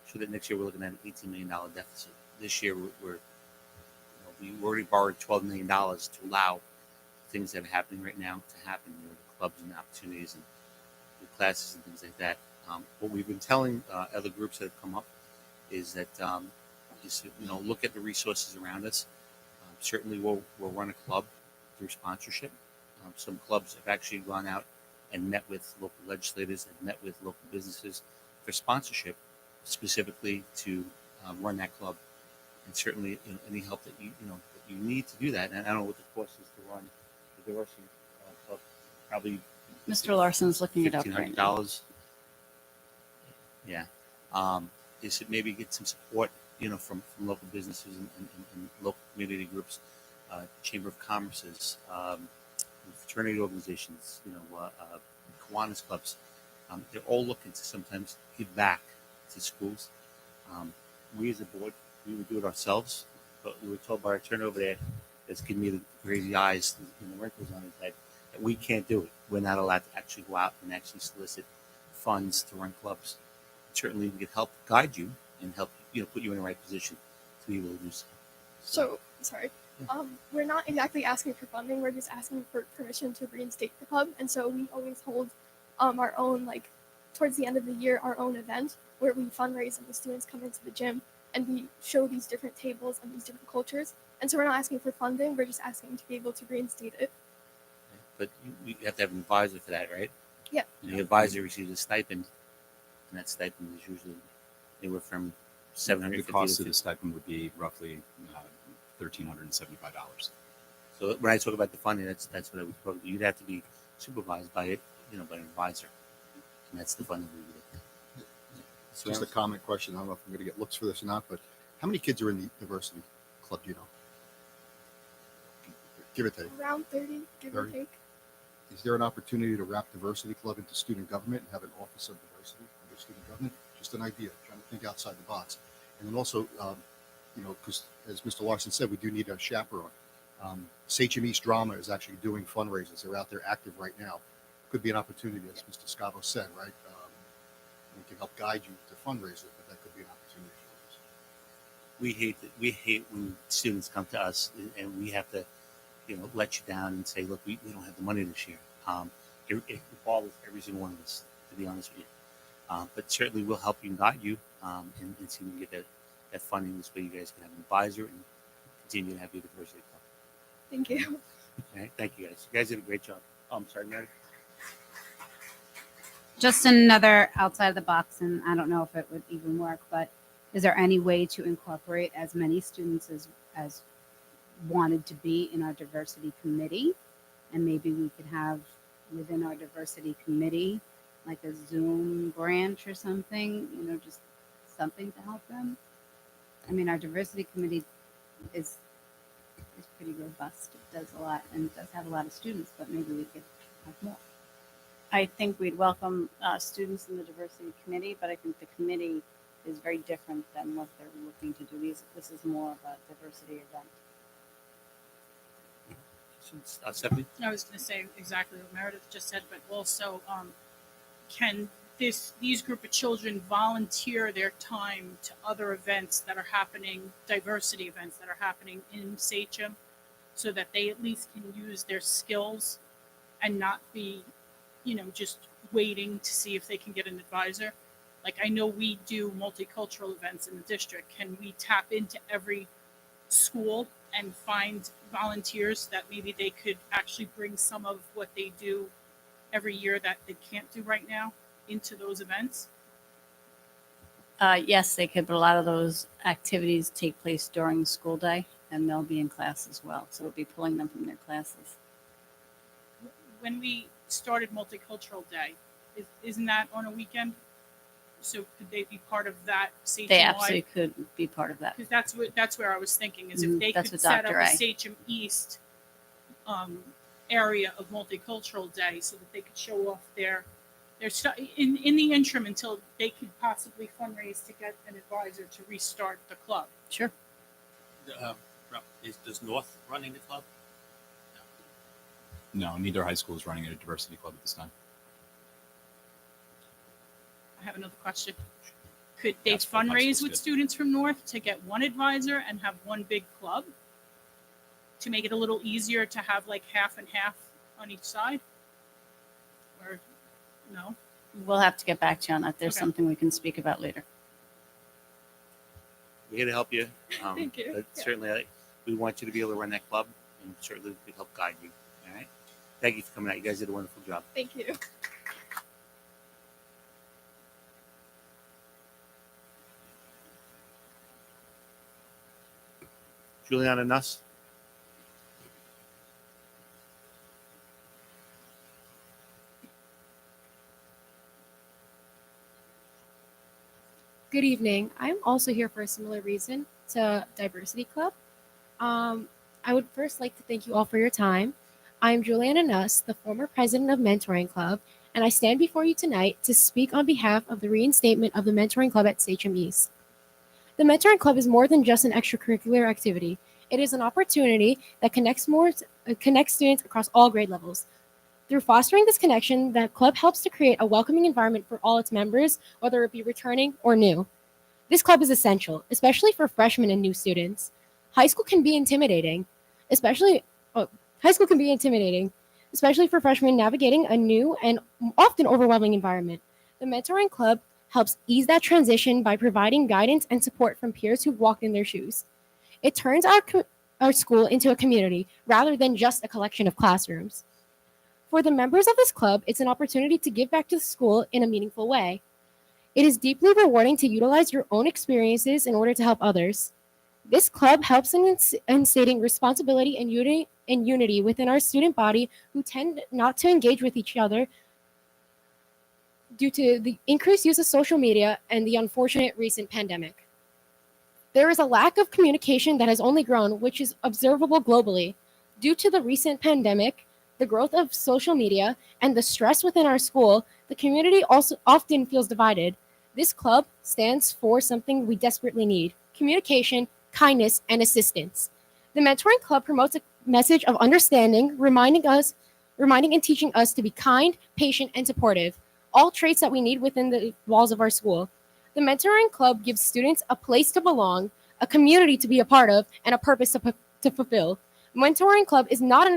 showed that next year we're looking at an $18 million deficit. This year we already borrowed $12 million to allow things that are happening right now to happen. You know, the clubs and opportunities and the classes and things like that. What we've been telling other groups that have come up is that look at the resources around us. Certainly, we'll run a club through sponsorship. Some clubs have actually gone out and met with local legislators and met with local businesses for sponsorship, specifically to run that club. And certainly, any help that you need to do that. And I don't know what the cost is to run the diversity club. Probably Mr. Larson's looking it up right now. $1,500. Yeah. Is it maybe get some support, from local businesses and local community groups, Chamber of Commerce's, fraternity organizations, Kiwanis clubs. They're all looking to sometimes give back to schools. We as a board, we would do it ourselves, but we were told by our turnover there that's giving me the crazy eyes and the wrinkles on his head that we can't do it. We're not allowed to actually go out and actually solicit funds to run clubs. Certainly, we can help guide you and help put you in the right position to be able to do so. So, sorry. We're not exactly asking for funding. We're just asking for permission to reinstate the club. And so we always hold our own, towards the end of the year, our own event where we fundraise and the students come into the gym and we show these different tables and these different cultures. And so we're not asking for funding. We're just asking to be able to reinstate it. But you have to have an advisor for that, right? Yeah. And the advisor receives a stipend, and that stipend is usually anywhere from $750 The cost of the stipend would be roughly $1,375. So when I talk about the funding, that's what I would quote. You'd have to be supervised by it, by an advisor, and that's the funding we would get. It's just a comment question. I don't know if I'm going to get looks for this or not, but how many kids are in the diversity club? Do you know? Give or take. Around 30, give or 30? take. Is there an opportunity to wrap diversity club into student government and have an office of diversity under student government? Just an idea, trying to think outside the box. And then also, because as Mr. Larson said, we do need a chaperone. Sachem East Drama is actually doing fundraisers. They're out there active right now. Could be an opportunity, as Mr. Scavo said, right? We can help guide you to fundraisers, but that could be an opportunity for us. We hate when students come to us and we have to, let you down and say, look, we don't have the money this year. It bothers every single one of us, to be honest with you. But certainly we'll help you and guide you and see if we can get that funding. This way you guys can have an advisor and continue to have your diversity club. Thank you. Okay, thank you guys. You guys did a great job. I'm sorry, Mary. Just another outside of the box, and I don't know if it would even work, but is there any way to incorporate as many students as wanted to be in our diversity committee? And maybe we could have within our diversity committee like a Zoom branch or something, just something to help them. I mean, our diversity committee is pretty robust. It does a lot and it does have a lot of students, but maybe we could have more. I think we'd welcome students in the diversity committee, but I think the committee is very different than what they're looking to do. This is more of a diversity event. Stephanie? I was going to say exactly what Meredith just said, but also can these group of children volunteer their time to other events that are happening, diversity events that are happening in Sachem, so that they at least can use their skills and not be, just waiting to see if they can get an advisor. Like I know we do multicultural events in the district. Can we tap into every school and find volunteers that maybe they could actually bring some of what they do every year that they can't do right now into those events? Yes, they could, but a lot of those activities take place during the school day and they'll be in class as well. So we'll be pulling them from their classes. When we started Multicultural Day, isn't that on a weekend? So could they be part of that? They absolutely could be part of that. Because that's where I was thinking is if they That's could what set up Dr. a A. Sachem East area of Multicultural Day so that they could show off their stuff in the interim until they could possibly fundraise to get an advisor to restart the club. Sure. Does North running the club? No, neither high school is running a diversity club at this time. I have another question. Could they That's what high fundraise school's with good. students from North to get one advisor and have one big club to make it a little easier to have like half and half on each side? Or no? We'll have to get back to you on that. There's Okay. something we can speak about later. We're here to help you. Thank you. But certainly, we want you to be able to run that club, and certainly we could help guide you. All right. Thank you for coming out. You guys did a wonderful job. Thank you. Juliana Nuss. Good evening. I'm also here for a similar reason to Diversity Club. I would first like to thank you all for your time. I'm Juliana Nuss, the former president of Mentoring Club, and I stand before you tonight to speak on behalf of the reinstatement of the Mentoring Club at Sachem East. The Mentoring Club is more than just an extracurricular activity. It is an opportunity that connects students across all grade levels. Through fostering this connection, the club helps to create a welcoming environment for all its members, whether it be returning or new. This club is essential, especially for freshmen and new students. High school can be intimidating, especially for freshmen navigating a new and often overwhelming environment. The Mentoring Club helps ease that transition by providing guidance and support from peers who've walked in their shoes. It turns our school into a community rather than just a collection of classrooms. For the members of this club, it's an opportunity to give back to the school in a meaningful way. It is deeply rewarding to utilize your own experiences in order to help others. This club helps in instating responsibility and unity within our student body who tend not to engage with each other due to the increased use of social media and the unfortunate recent pandemic. There is a lack of communication that has only grown, which is observable globally. Due to the recent pandemic, the growth of social media, and the stress within our school, the community also often feels divided. This club stands for something we desperately need: communication, kindness, and assistance. The Mentoring Club promotes a message of understanding, reminding and teaching us to be kind, patient, and supportive, all traits that we need within the walls of our school. The Mentoring Club gives students a place to belong, a community to be a part of, and a purpose to fulfill. Mentoring Club is not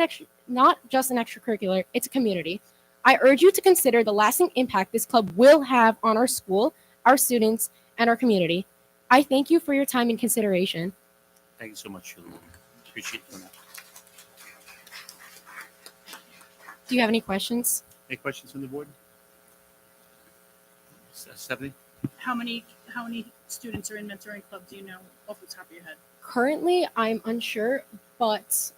just an extracurricular, it's a community. I urge you to consider the lasting impact this club will have on our school, our students, and our community. I thank you for your time and consideration. Thank you so much, Juliana. Appreciate you coming out. Do you have any questions? Any questions from the board? Stephanie? How many students are in Mentoring Club? Do you know off the top of your head? Currently, I'm unsure, but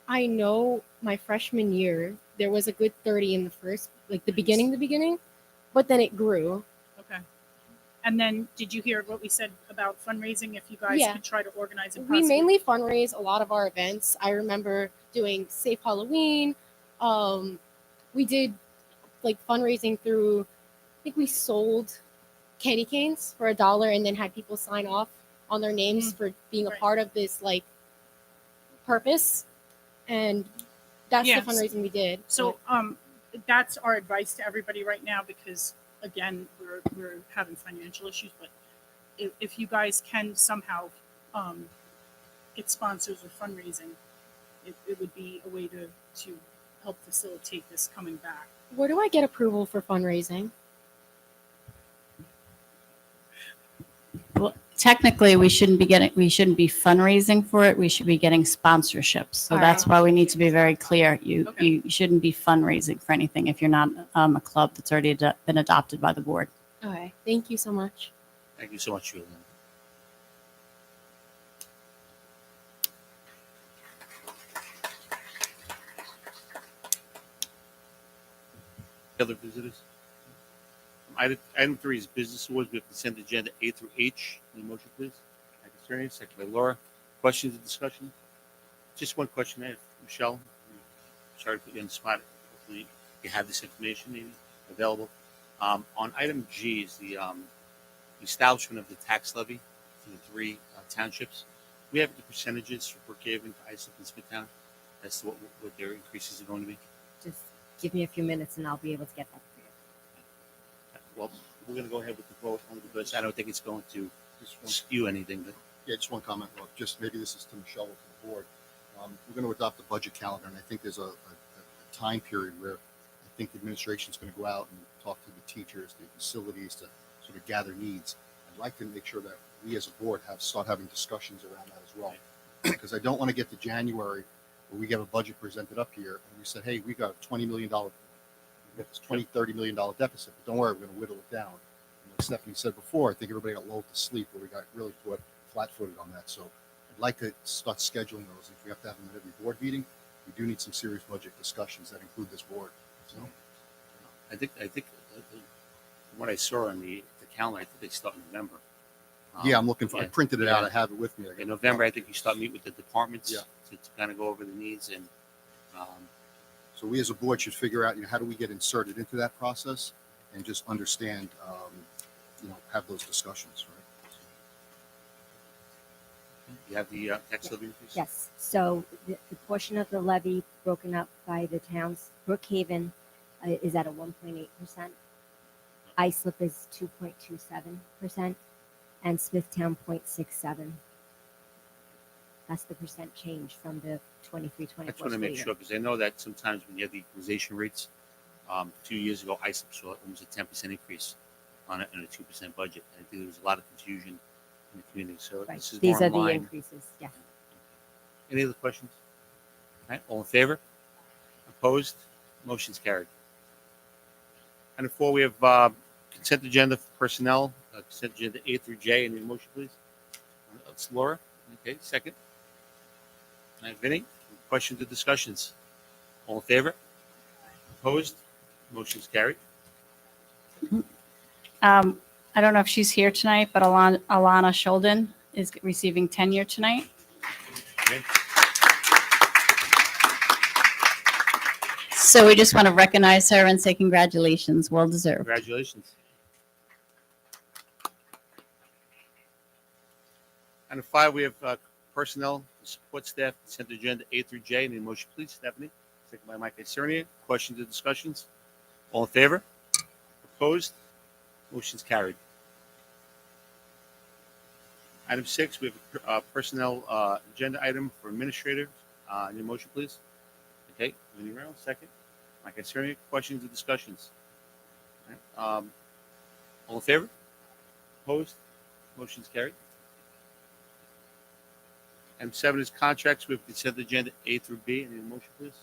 I know my freshman year, there was a good 30 in the first, like the beginning, but then it grew. Okay. And then did you hear what we said about fundraising? If you guys Yeah. could try to organize it. We mainly fundraise a lot of our events. I remember doing Safe Halloween. We did like fundraising through, I think we sold candy canes for $1 and then had people sign off on their names for being a part of this like purpose. And that's Yes. the fundraising we did. So that's our advice to everybody right now, because again, we're having financial issues, but if you guys can somehow get sponsors or fundraising, it would be a way to help facilitate this coming back. Where do I get approval for fundraising? Well, technically, we shouldn't be fundraising for it. We should be getting sponsorships. So All that's right. why we need to be very clear. You shouldn't be fundraising for anything if you're not a club that's already been adopted by the board. Okay, thank you so much. Thank you so much, Juliana. Other visitors? Item 3 is business awards. We have consent agenda A through H. Any motion, please? Thank you, second by Laura. Questions or discussion? Just one question, Michelle. sorry to put you on the spot. Hopefully you have this information maybe available. On item G is the establishment of the tax levy for the three townships. We have the percentages for Brookhaven, Islip, and Smithtown as to what their increases are going to be. Just give me a few minutes and I'll be able to get that for you. Well, we're going to go ahead with the vote only because I don't think it's going to skew anything. But Yeah, just one comment, Rob. Just maybe this is to Michelle or to the board. We're going to adopt the budget calendar, and I think there's a time period where I think the administration is going to go out and talk to the teachers, the facilities to sort of gather needs. I'd like to make sure that we as a board start having discussions around that as well, because I don't want to get to January where we get a budget presented up here and we said, hey, we got a $20 million, we got this $30 million deficit, but don't worry, we're going to whittle it down. And like Stephanie said before, I think everybody got lulled to sleep where we got really flat-footed on that. So I'd like to start scheduling those. If we have to have them at every board meeting, we do need some serious budget discussions that include this board. So I think from what I saw on the calendar, I think they start in November. yeah, I'm looking for. I yeah, printed it out. yeah. I have it with me. In November, I think you start meeting with the departments Yeah. to kind of go over the needs and So we as a board should figure out, how do we get inserted into that process and just understand, have those discussions, right? you have the tax levy increase. Yes, so the portion of the levy broken up by the towns, Brookhaven is at a 1.8%. Islip is 2.27%, and Smithtown 0.67. That's the percent change from the 23-24 I just want to make sure because I know that sometimes when you have the equalization rates, 2 years ago, Islip saw almost a 10% increase on a 2% budget. I think there was a lot of confusion in the community. So Right. this is These more are in the line. increases, yeah. Any other questions? All right, all in favor? Opposed? Motion's carried. Item 4, we have consent agenda for personnel, consent agenda A through J. Any motion, please? It's Laura. Okay, second. All right, Vinny, questions or discussions? All in favor? Opposed? Motion's carried. I don't know if she's here tonight, but Alana Shulden is receiving tenure tonight. Okay. So we just want to recognize her and say congratulations. Well deserved. Congratulations. Item 5, we have personnel, support staff, consent agenda A through J. Any motion, please, Stephanie? Second by Mike Isernia. Questions or discussions? All in favor? Opposed? Motion's carried. Item 6, we have a personnel agenda item for administrator. Any motion, please? Okay, Vinnie Reynolds, second. Mike Isernia. Questions or discussions? All right, all in favor? Opposed? Motion's carried. Item 7 is contracts. We have consent agenda A through B. Any motion, please?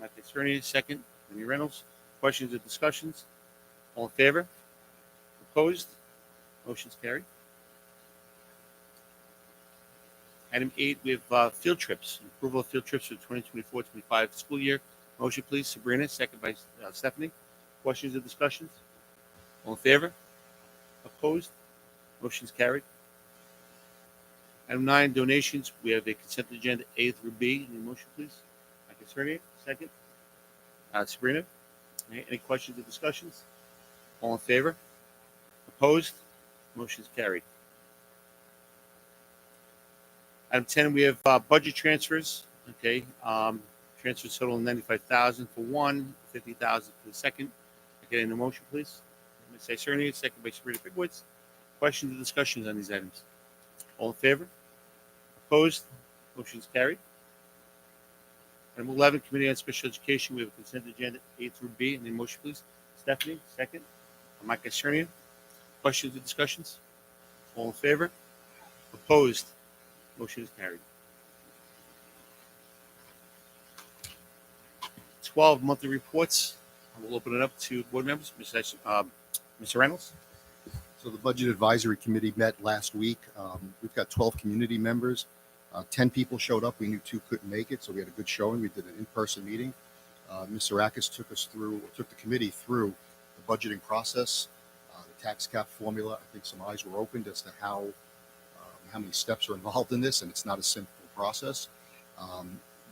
Mike Isernia, second. Vinnie Reynolds. Questions or discussions? All in favor? Opposed? Motion's carried. Item 8, we have field trips. Approval of field trips for the 2024-25 school year. Motion, please. Sabrina, second by Stephanie. Questions or discussions? All in favor? Opposed? Motion's carried. Item 9, donations. We have a consent agenda A through B. Any motion, please? Mike Isernia, second. Sabrina, any questions or discussions? All in favor? Opposed? Motion's carried. Item 10, we have budget transfers. Okay, transfers totaling $95,000 for one, $50,000 for the second. Okay, in the motion, please. Ms. Isernia, second by Sabrina Bigwoods. Questions or discussions on these items? All in favor? Opposed? Motion's carried. Item 11, Committee on Special Education. We have a consent agenda A through B. Any motion, please? Stephanie, second. Mike Isernia. Questions or discussions? All in favor? Opposed? Motion is carried. 12 monthly reports. We'll open it up to board members. Mr. Reynolds. So the Budget Advisory Committee met last week. We've got 12 community members. 10 people showed up. We knew 2 couldn't make it, so we had a good showing. We did an in-person meeting. Ms. Sarakis took the committee through the budgeting process, the tax cap formula. I think some eyes were opened as to how many steps are involved in this, and it's not a simple process.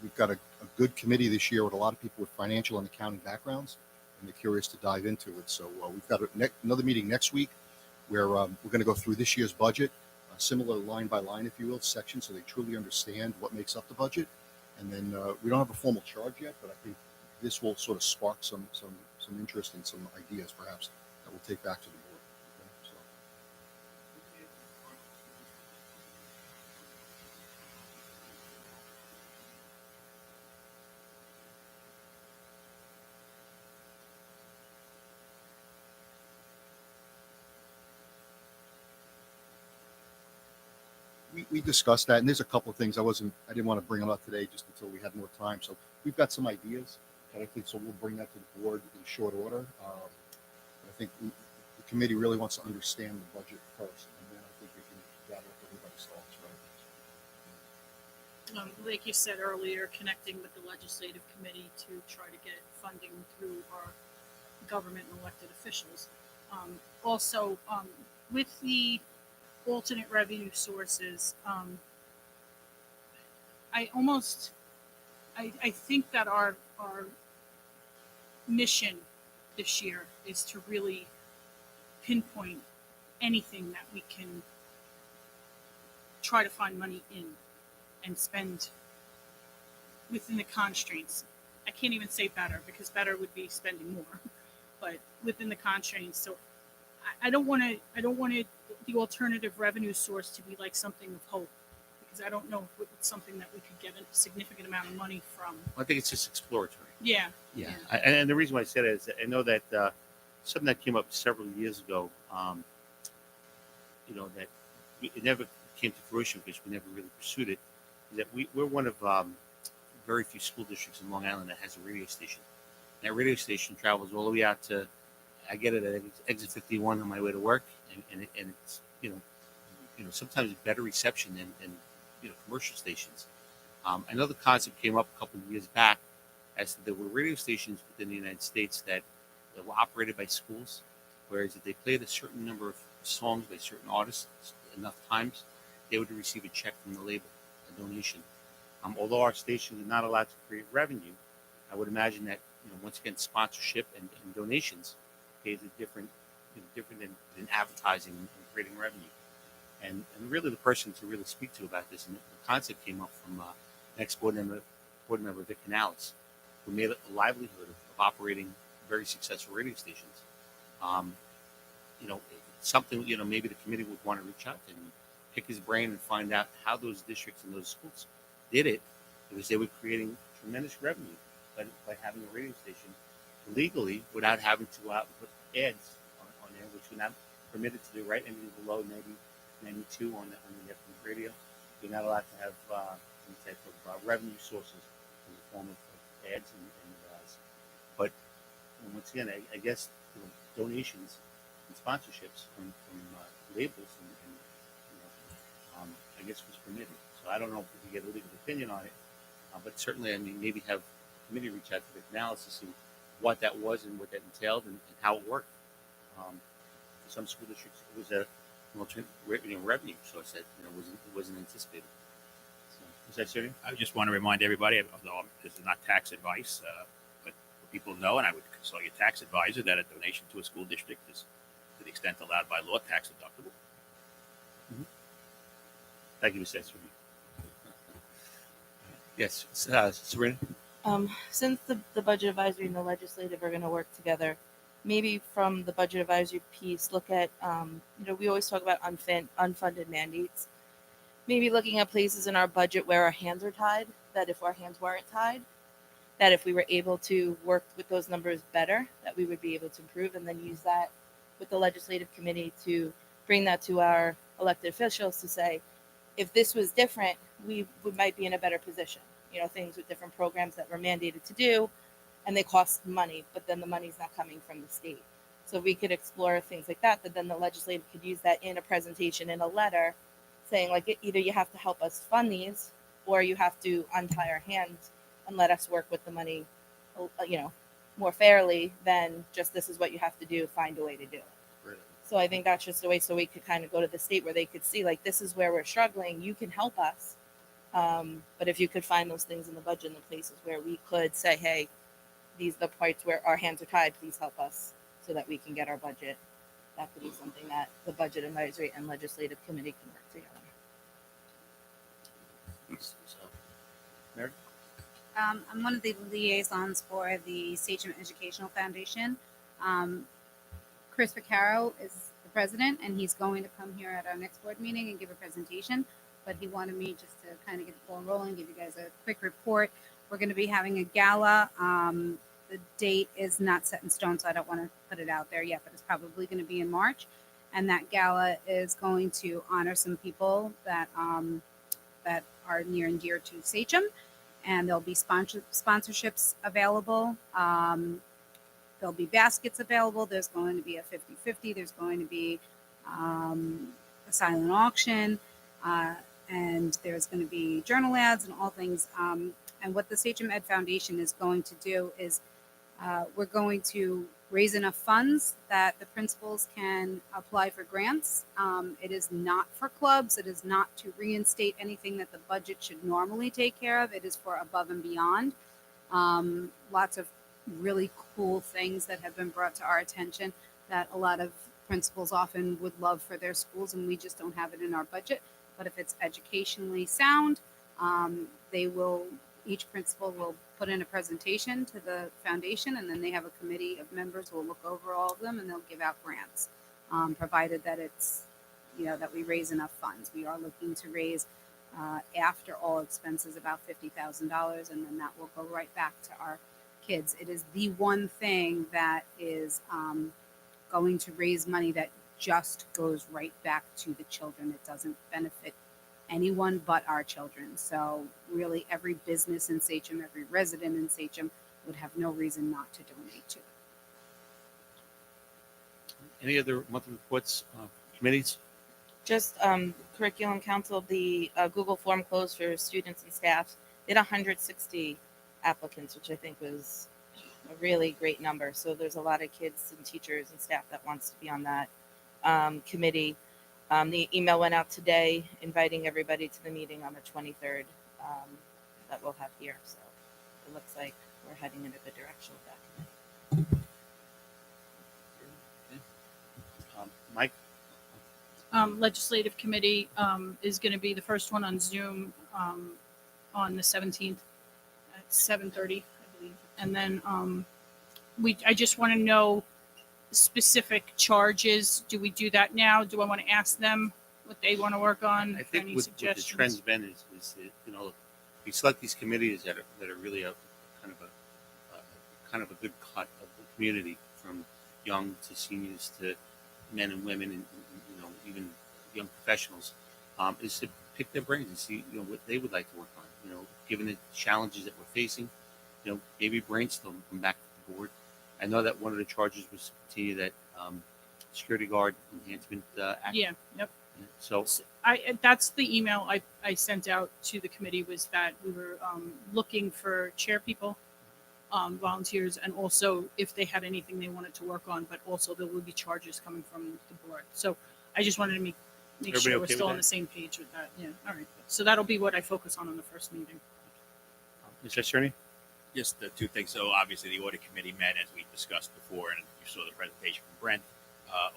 We've got a a good committee this year with a lot of people with financial and accounting backgrounds, and they're curious to dive into it. So we've got another meeting next week where we're going to go through this year's budget, similar line by line, if you will, section, so they truly understand what makes up the budget. And then we don't have a formal charge yet, but I think this will sort of spark some interest and some ideas, perhaps, that we'll take back to the board. Okay? So. We discussed that, and there's a couple of things I didn't want to bring them up today just until we had more time. So we've got some ideas, and I think so we'll bring that to the board in short order. I think the committee really wants to understand the budget first, and then I think we can gather up everybody's thoughts, right? Like you said earlier, connecting with the legislative committee to try to get funding through our government and elected officials. Also, with the alternate revenue sources, I think that our mission this year is to really pinpoint anything that we can try to find money in and spend within the constraints. I can't even say better, because better would be spending more, but within the constraints. So I don't want the alternative revenue source to be like something of hope, because I don't know if it's something that we could get a significant amount of money from. I think it's just exploratory. Yeah. And the reason why I said it is I know that something that came up several years ago, that it never came to fruition because we never really pursued it, is that we're one of very few school districts in Long Island that has a radio station. And that radio station travels all the way out to, I get it at exit 51 on my way to work, and it's sometimes better reception than commercial stations. I know the concept came up a couple of years back as to there were radio stations within the United States that were operated by schools, whereas if they played a certain number of songs by certain artists enough times, they would receive a check from the label, a donation. Although our stations are not allowed to create revenue, I would imagine that once again sponsorship and donations pays a different than advertising and creating revenue. And really the person to really speak to about this, and the concept came up from ex-board member Vic Canales, who made a livelihood of operating very successful radio stations. Something maybe the committee would want to reach out to him, pick his brain, and find out how those districts and those schools did it, because they were creating tremendous revenue by having a radio station legally without having to go out and put ads on there, which we're not permitted to do, right? Anything below 92 on the FM radio, you're not allowed to have any type of revenue sources in the form of ads but once again, I guess donations and sponsorships from labels and I guess was permitted. So I don't know if we can get a legal opinion on it, but certainly, maybe have the committee reach out to the analysis to see what that was and what that entailed and how it worked. Some school districts, it was an alternate revenue source that it wasn't anticipated. So, is that serious? I just want to remind everybody, although this is not tax advice, but for people to know, and I would consult your tax advisor, that a donation to a school district is, to the extent allowed by law, tax deductible. Mm-hmm. Thank you, Mr. Esri. Yes, Serena? Since the budget advisory and the legislative are going to work together, maybe from the budget advisory piece, look at, we always talk about unfunded mandates. Maybe looking at places in our budget where our hands are tied, that if our hands weren't tied, that if we were able to work with those numbers better, that we would be able to improve, and then use that with the legislative committee to bring that to our elected officials to say, if this was different, we might be in a better position. Things with different programs that we're mandated to do, and they cost money, but then the money's not coming from the state. So we could explore things like that then the legislature could use that in a presentation, in a letter, saying like, either you have to help us fund these, or you have to untie our hands and let us work with the money, more fairly than just this is what you have to do, find a way to do it. Really? So I think that's just a way so we could kind of go to the state where they could see like, this is where we're struggling. You can help us But if you could find those things in the budget in the places where we could say, hey, these are the parts where our hands are tied, please help us so that we can get our budget. That could be something that the budget advisory and legislative committee can work together. Mary? I'm one of the liaisons for the Sachem Educational Foundation. Chris Vaccaro is the president, and he's going to come here at our next board meeting and give a presentation. But he wanted me just to kind of get the ball rolling, give you guys a quick report. We're going to be having a gala. The date is not set in stone, so I don't want to put it out there yet, but it's probably going to be in March. And that gala is going to honor some people that that are near and dear to Sachem. And there'll be sponsorships available. There'll be baskets available. There's going to be a 50-50. There's going to be a silent auction. And there's going to be journal ads and all things. And what the Sachem Ed Foundation is going to do is we're going to raise enough funds that the principals can apply for grants. It is not for clubs. It is not to reinstate anything that the budget should normally take care of. It is for above and beyond. Lots of really cool things that have been brought to our attention that a lot of principals often would love for their schools, and we just don't have it in our budget. But if it's educationally sound, each principal will put in a presentation to the foundation, and then they have a committee of members who will look over all of them, and they'll give out grants, provided that it's, that we raise enough funds. We are looking to raise, after all expenses, about $50,000, and then that will go right back to our kids. It is the one thing that is going to raise money that just goes right back to the children. It doesn't benefit anyone but our children. So really every business in Sachem, every resident in Sachem would have no reason not to donate to it. Any other monthly reports, committees? Just curriculum council, the Google form closed for students and staff. They had 160 applicants, which I think was a really great number. So there's a lot of kids and teachers and staff that wants to be on that committee. The email went out today inviting everybody to the meeting on the 23rd that we'll have here. So it looks like we're heading in a good direction with that committee. Mike? Legislative committee is going to be the first one on Zoom on the 17th at 7:30, I believe. And then I just want to know specific charges. Do we do that now? Do I want to ask them what they want to work on? I think Any what the suggestions? trend's been is we select these committees that are really a kind of a good cut of the community, from young to seniors to men and women and even young professionals, is to pick their brains and see what they would like to work on. Given the challenges that we're facing, maybe brainstorm, come back to the board. I know that one of the charges was to continue that security guard enhancement act. Yeah. Yep. So that's the email I sent out to the committee, was that we were looking for chair people, volunteers, and also if they had anything they wanted to work on, but also there will be charges coming from the board. So I just wanted to make Everybody sure we're okay still with on that? the same page with that. Yeah. All right. So that'll be what I focus on the first meeting. Mr. Cerny? Just the two things. So obviously the audit committee met, as we discussed before, and you saw the presentation from Brent.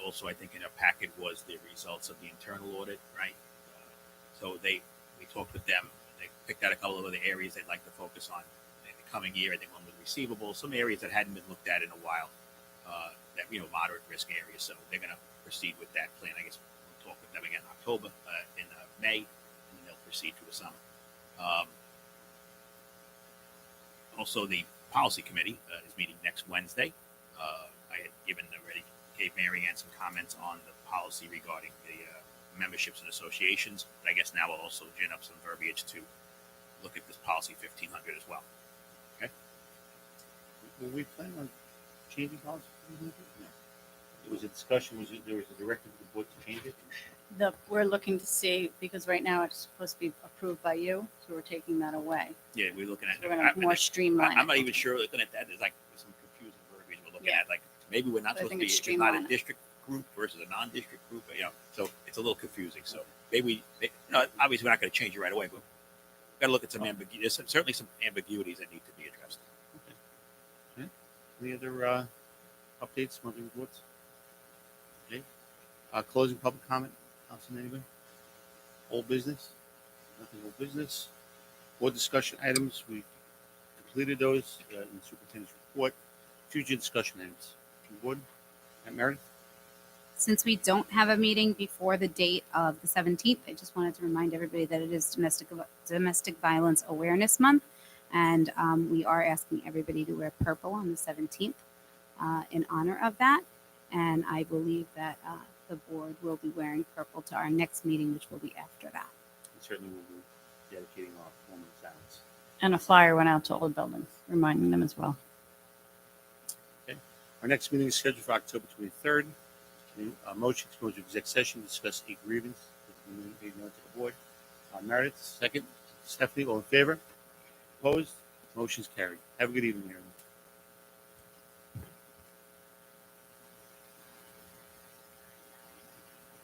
Also, I think in our packet was the results of the internal audit, right? So we talked with them. They picked out a couple of other areas they'd like to focus on in the coming year. I think one was receivables, some areas that hadn't been looked at in a while, that moderate risk areas. So they're going to proceed with that plan. I guess we'll talk with them again in October, in May, and then they'll proceed through the summer. Also, the policy committee is meeting next Wednesday. I had gave Mary Ann some comments on the policy regarding the memberships and associations. But I guess now we'll also gin up some verbiage to look at this policy 1500 as well. Okay. Will we plan on changing policy? No. It was a discussion. There was a directive to the board to change it? We're looking to see, because right now it's supposed to be approved by you, so we're taking that away. Yeah, we're looking at. We're going to more streamline. I'm not even sure looking at that. There's like some confusing verbiage we're looking at. Like maybe we're not I supposed to think be. it's It's not a streamline. district group versus a non-district group. So it's a little confusing. So maybe obviously we're not going to change it right away, but got to look at some ambiguity. There's certainly some ambiguities that need to be addressed. Any other updates, monthly reports? Okay. Closing public comment. Councilman, anybody? Old business? Nothing old business. Board discussion items. We completed those in the superintendent's report. Future discussion items. From the board. Meredith? Since we don't have a meeting before the date of the 17th, I just wanted to remind everybody that it is Domestic Violence Awareness Month, and we are asking everybody to wear purple on the 17th in honor of that. And I believe that the board will be wearing purple to our next meeting, which will be after that. And certainly we'll be dedicating our moment of silence. And a flyer went out to all the buildings, reminding them as well. Okay. Our next meeting is scheduled for October 23rd. Motion to go into exec session to discuss a grievance made known to the board. Meredith, second. Stephanie, all in favor? Opposed? Motion's carried. Have a good evening, everyone.